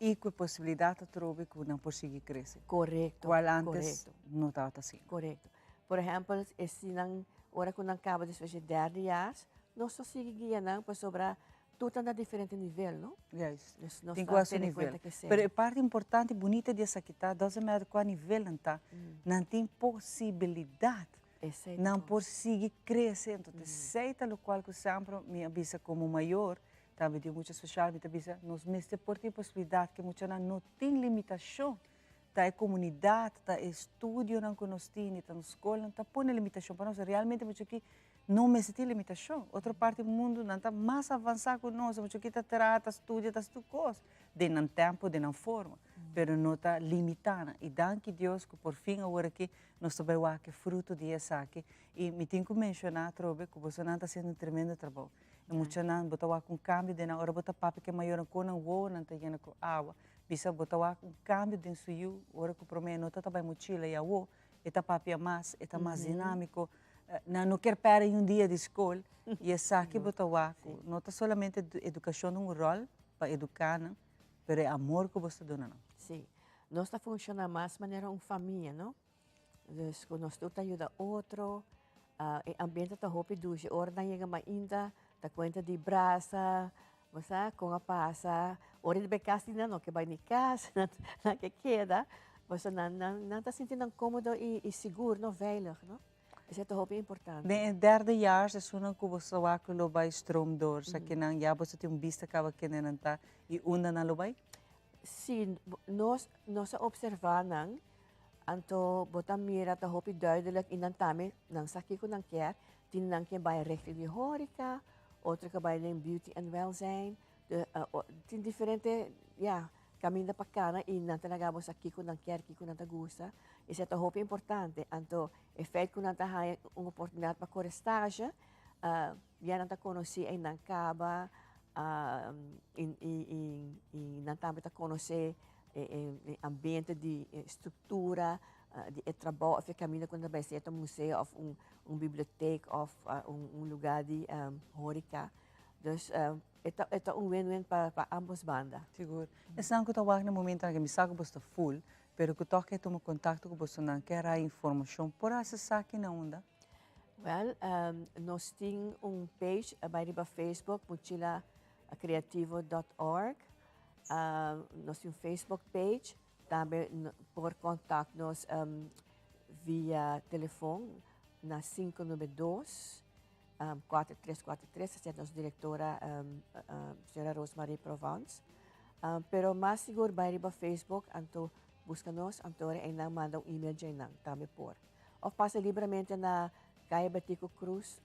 E com a possibilidade de trocar que não conseguir crescer. Correto. Qual antes não estava assim. Correto. Por exemplo, se não, ora que não acaba de fazer 10 dias, nós só seguimos para sobrar tudo a diferente nível, não? Yes. Tem quase nível. Mas a parte importante e bonita dessa aqui está, dois metros qual nível não está, não tem possibilidade. Não consegue crescer. Então, aceita o qual que sempre me avisa como maior. Também tem muito especial, me avisa, nós mesmos por ter possibilidade que muitas não tem limitação. Tá a comunidade, tá estudo não que nós temos, tá na escola, não tá põe limitação para nós. Realmente muito aqui não mesmo tem limitação. Outra parte do mundo não tá mais avançado que nós, muito aqui tá trata, estuda, tá tudo coisa, de não tempo, de não forma, pero não tá limitada. E danke Deus que por fim agora aqui nós também vamos que fruto de essa aqui. E me tenho que mencionar, Trobe, que você não está fazendo um tremendo trabalho. E muito não botar com cambio de na hora botar papo que é maior com não vou não tem com água bisa botar com cambio de suyo hora que promete não tá bem mochila e a o eta papo é mais dinâmico não quer parar em dia de escola e essa aqui botar não tá solamente educação um rol para educar não pero é amor que você dá não. Sim, nós está funcionando mais maneira uma família, não? Então nós tudo ajuda outro, o ambiente está rápido, hora não chega mais ainda da conta de brasa, você com a passa, hora de becas não que vai na casa, não que queda, você não está sentindo cômodo e seguro, não veilig, não? Isso é muito importante. De derde jaar se sunan que você vai que lo vai stroomdoor, sa que não já você tem vista que vai não tá e unda na lo vai? Sim, nós observamos, anto botam mira ta hopi duidelijk in tame, nang sakit ko nang care, tinang que vai richting de horeca, outro que vai em beauty and welzijn, tem diferente, caminho para cá e não tenagamos aqui com não quer, aqui com não gusta. Isso é muito importante. Então, o feito que não tem uma oportunidade para correr estágio, já não conhecer em Nancaba, e não também conhecer o ambiente de estrutura, de trabalho, ou caminho quando vai ser um museu, ou biblioteca, ou lugar de horeca. Então, é win-win para ambas bandas. Seguro. Essa que eu no momento em que me saco você full, pero que toque tomar contato com você não quer a informação por acessar aqui na onda. Well, nós temos page by Facebook, mochilacreativo.org. Nós temos Facebook page, também por contato-nos via telefone na 592 4343, essa é a nossa diretora, senhora Rosemary Provence. Pero mais seguro, vai para Facebook, então busca-nos, então ainda manda e-mail de ainda, também por. Ou passa livremente na Caia Batico Cruz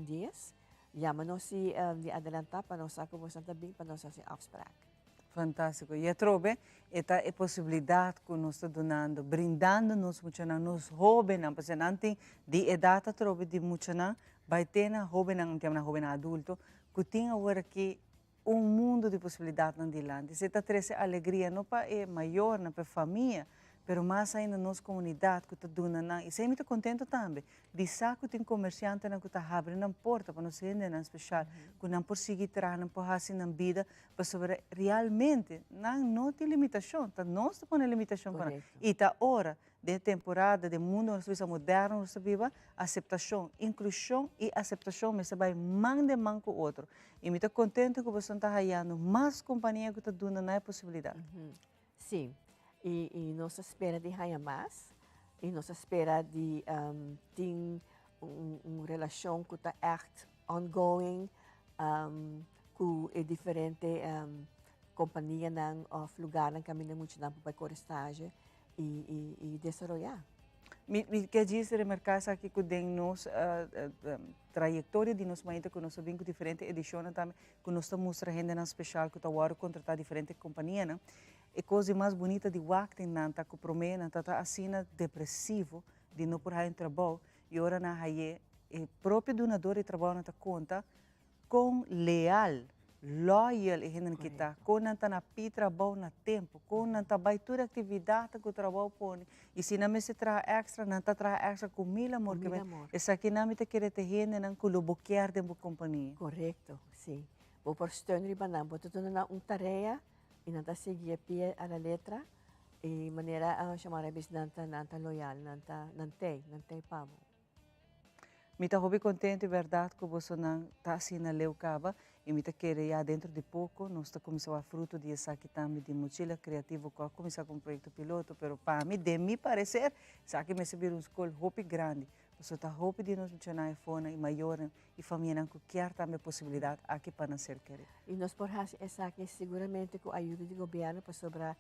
dias, chama-nos de adelantar para nós saber você também, para nós fazer afspraak. Fantástico. E a trobe, esta é a possibilidade que nós estamos dando, brindando-nos muito nos jovens, porque não tem de idade a trobe de muito vai ter na jovem, não tem na jovem adulto, que tem agora que mundo de possibilidades na dilante. Se está trazendo alegria não para é maior, não para a família, pero mais ainda na nossa comunidade que está dando e sei muito contente também de saco tem comerciante que está abrindo a porta para nós gente em especial que não por seguir trabalhando não por fazer na vida para sobre realmente não tem limitação tá nós não põe limitação para e tá hora de temporada de mundo nós vivemos moderno nós vivemos aceitação inclusão e aceitação mas vai mão de mão com o outro e me está contente que você está ganhando mais companhia que está dando na possibilidade sim e nossa espera de ganhar mais e nossa espera de ter uma relação que está echt ongoing, diferente companhia of lugar ng kami na muito na para estágio e desarrollar. Me quer dizer, mercado aqui que tem nos trajetória de nos mainta que nós sabemos diferente edições também que nós estamos mostrando na especial que está agora contratar diferente companhia, né? E coisa mais bonita de wakting nanta que promete nanta tá assina depressivo de não por aí trabalho e ora na aí e próprio donador de trabalho nanta conta com leal loyal e gente que está com nanta na pi trabalho na tempo com nanta vai toda atividade que o trabalho põe e se não me se traz extra nanta traz extra com mil amor que essa aqui não me te quer ter gente não que lo bloquear de uma companhia. Correto, sim. Vou por steun riba na boto na tarefa e nanta seguir pia a letra e maneira a chamar bis nanta loyal nantei pavo. Me está muito contente, verdade, que você não está assim na leucava e me está querendo já dentro de pouco nós está começando a fruto de essa aqui também de mochila criativa que começar com um projeto piloto, pero para mim, de me parecer, isso aqui me receber escola hope grande, você está hope de nós mencionar iPhone e maior e família não quer também possibilidade aqui para nascer querer. E nós por essa aqui seguramente com a ajuda do governo para sobrar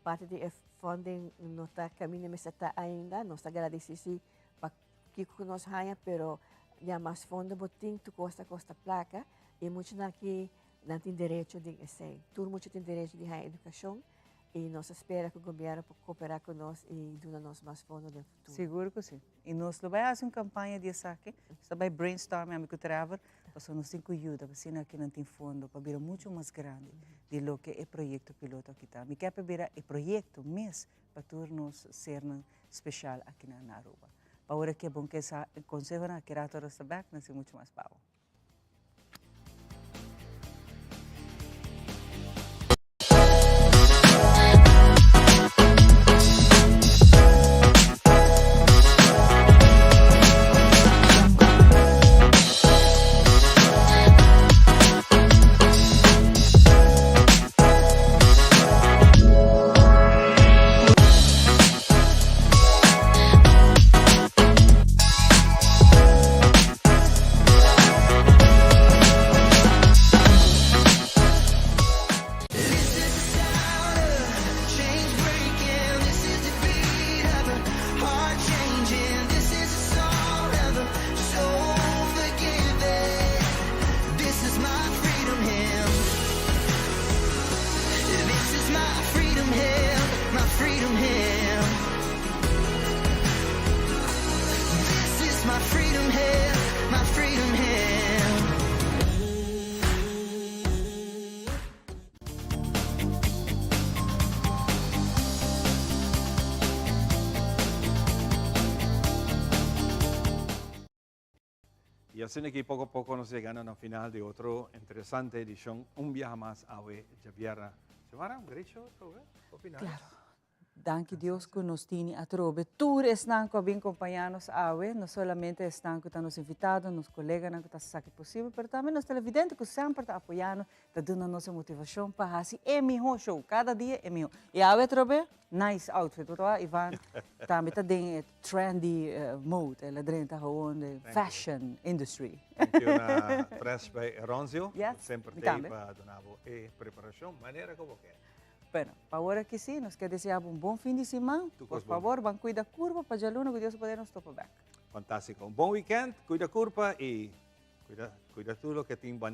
parte de funding não está caminho mas está ainda nós agradecemos para que nós ganha, pero já mais fundo botim tu costa placa e muito aqui não tem direito de esse, tudo muito tem direito de ganhar educação e nós espera que o governo possa cooperar com nós e dar nós mais fundo no futuro. Seguro que sim. E nós vamos fazer uma campanha de saque, está vai brainstorming amigo traver, para nós ter ajuda, para aqui não tem fundo para vir muito mais grande de lo que é projeto piloto aqui tá. Me quer para vir é projeto mesmo para nós ser especial aqui na Aruba. Ahora que é bom que essa consejo na querato resta back, não sei muito mais pau. Y así que poco a poco nos llegando al final de otro interesante edición, un viaje más a Javiera. ¿Semana un gricho? Claro. Danke Deus que nos tiene a trobe. Tour estão com bem acompanhados awe, não somente estão que nos invitados, nos colegas que estão sabe possível, mas também nos televidentes que sempre estão apoiando, estão dando nossa motivação para fazer é melhor show, cada dia é melhor. E awe trobe, nice outfit, tá? Ivan, também está em trendy mode, ela dentro gewoon de fashion industry. Thank you na press by Ronzio, yes, sempre tem para donar a preparação, maneira como quer. Bueno, agora que sim, nós queremos desejar bom fim de semana. Por favor, vão cuidar da curva para a luna que Deus poder nos topar back. Fantástico. Um bom weekend, cuida da curva e cuida tudo que tem bom.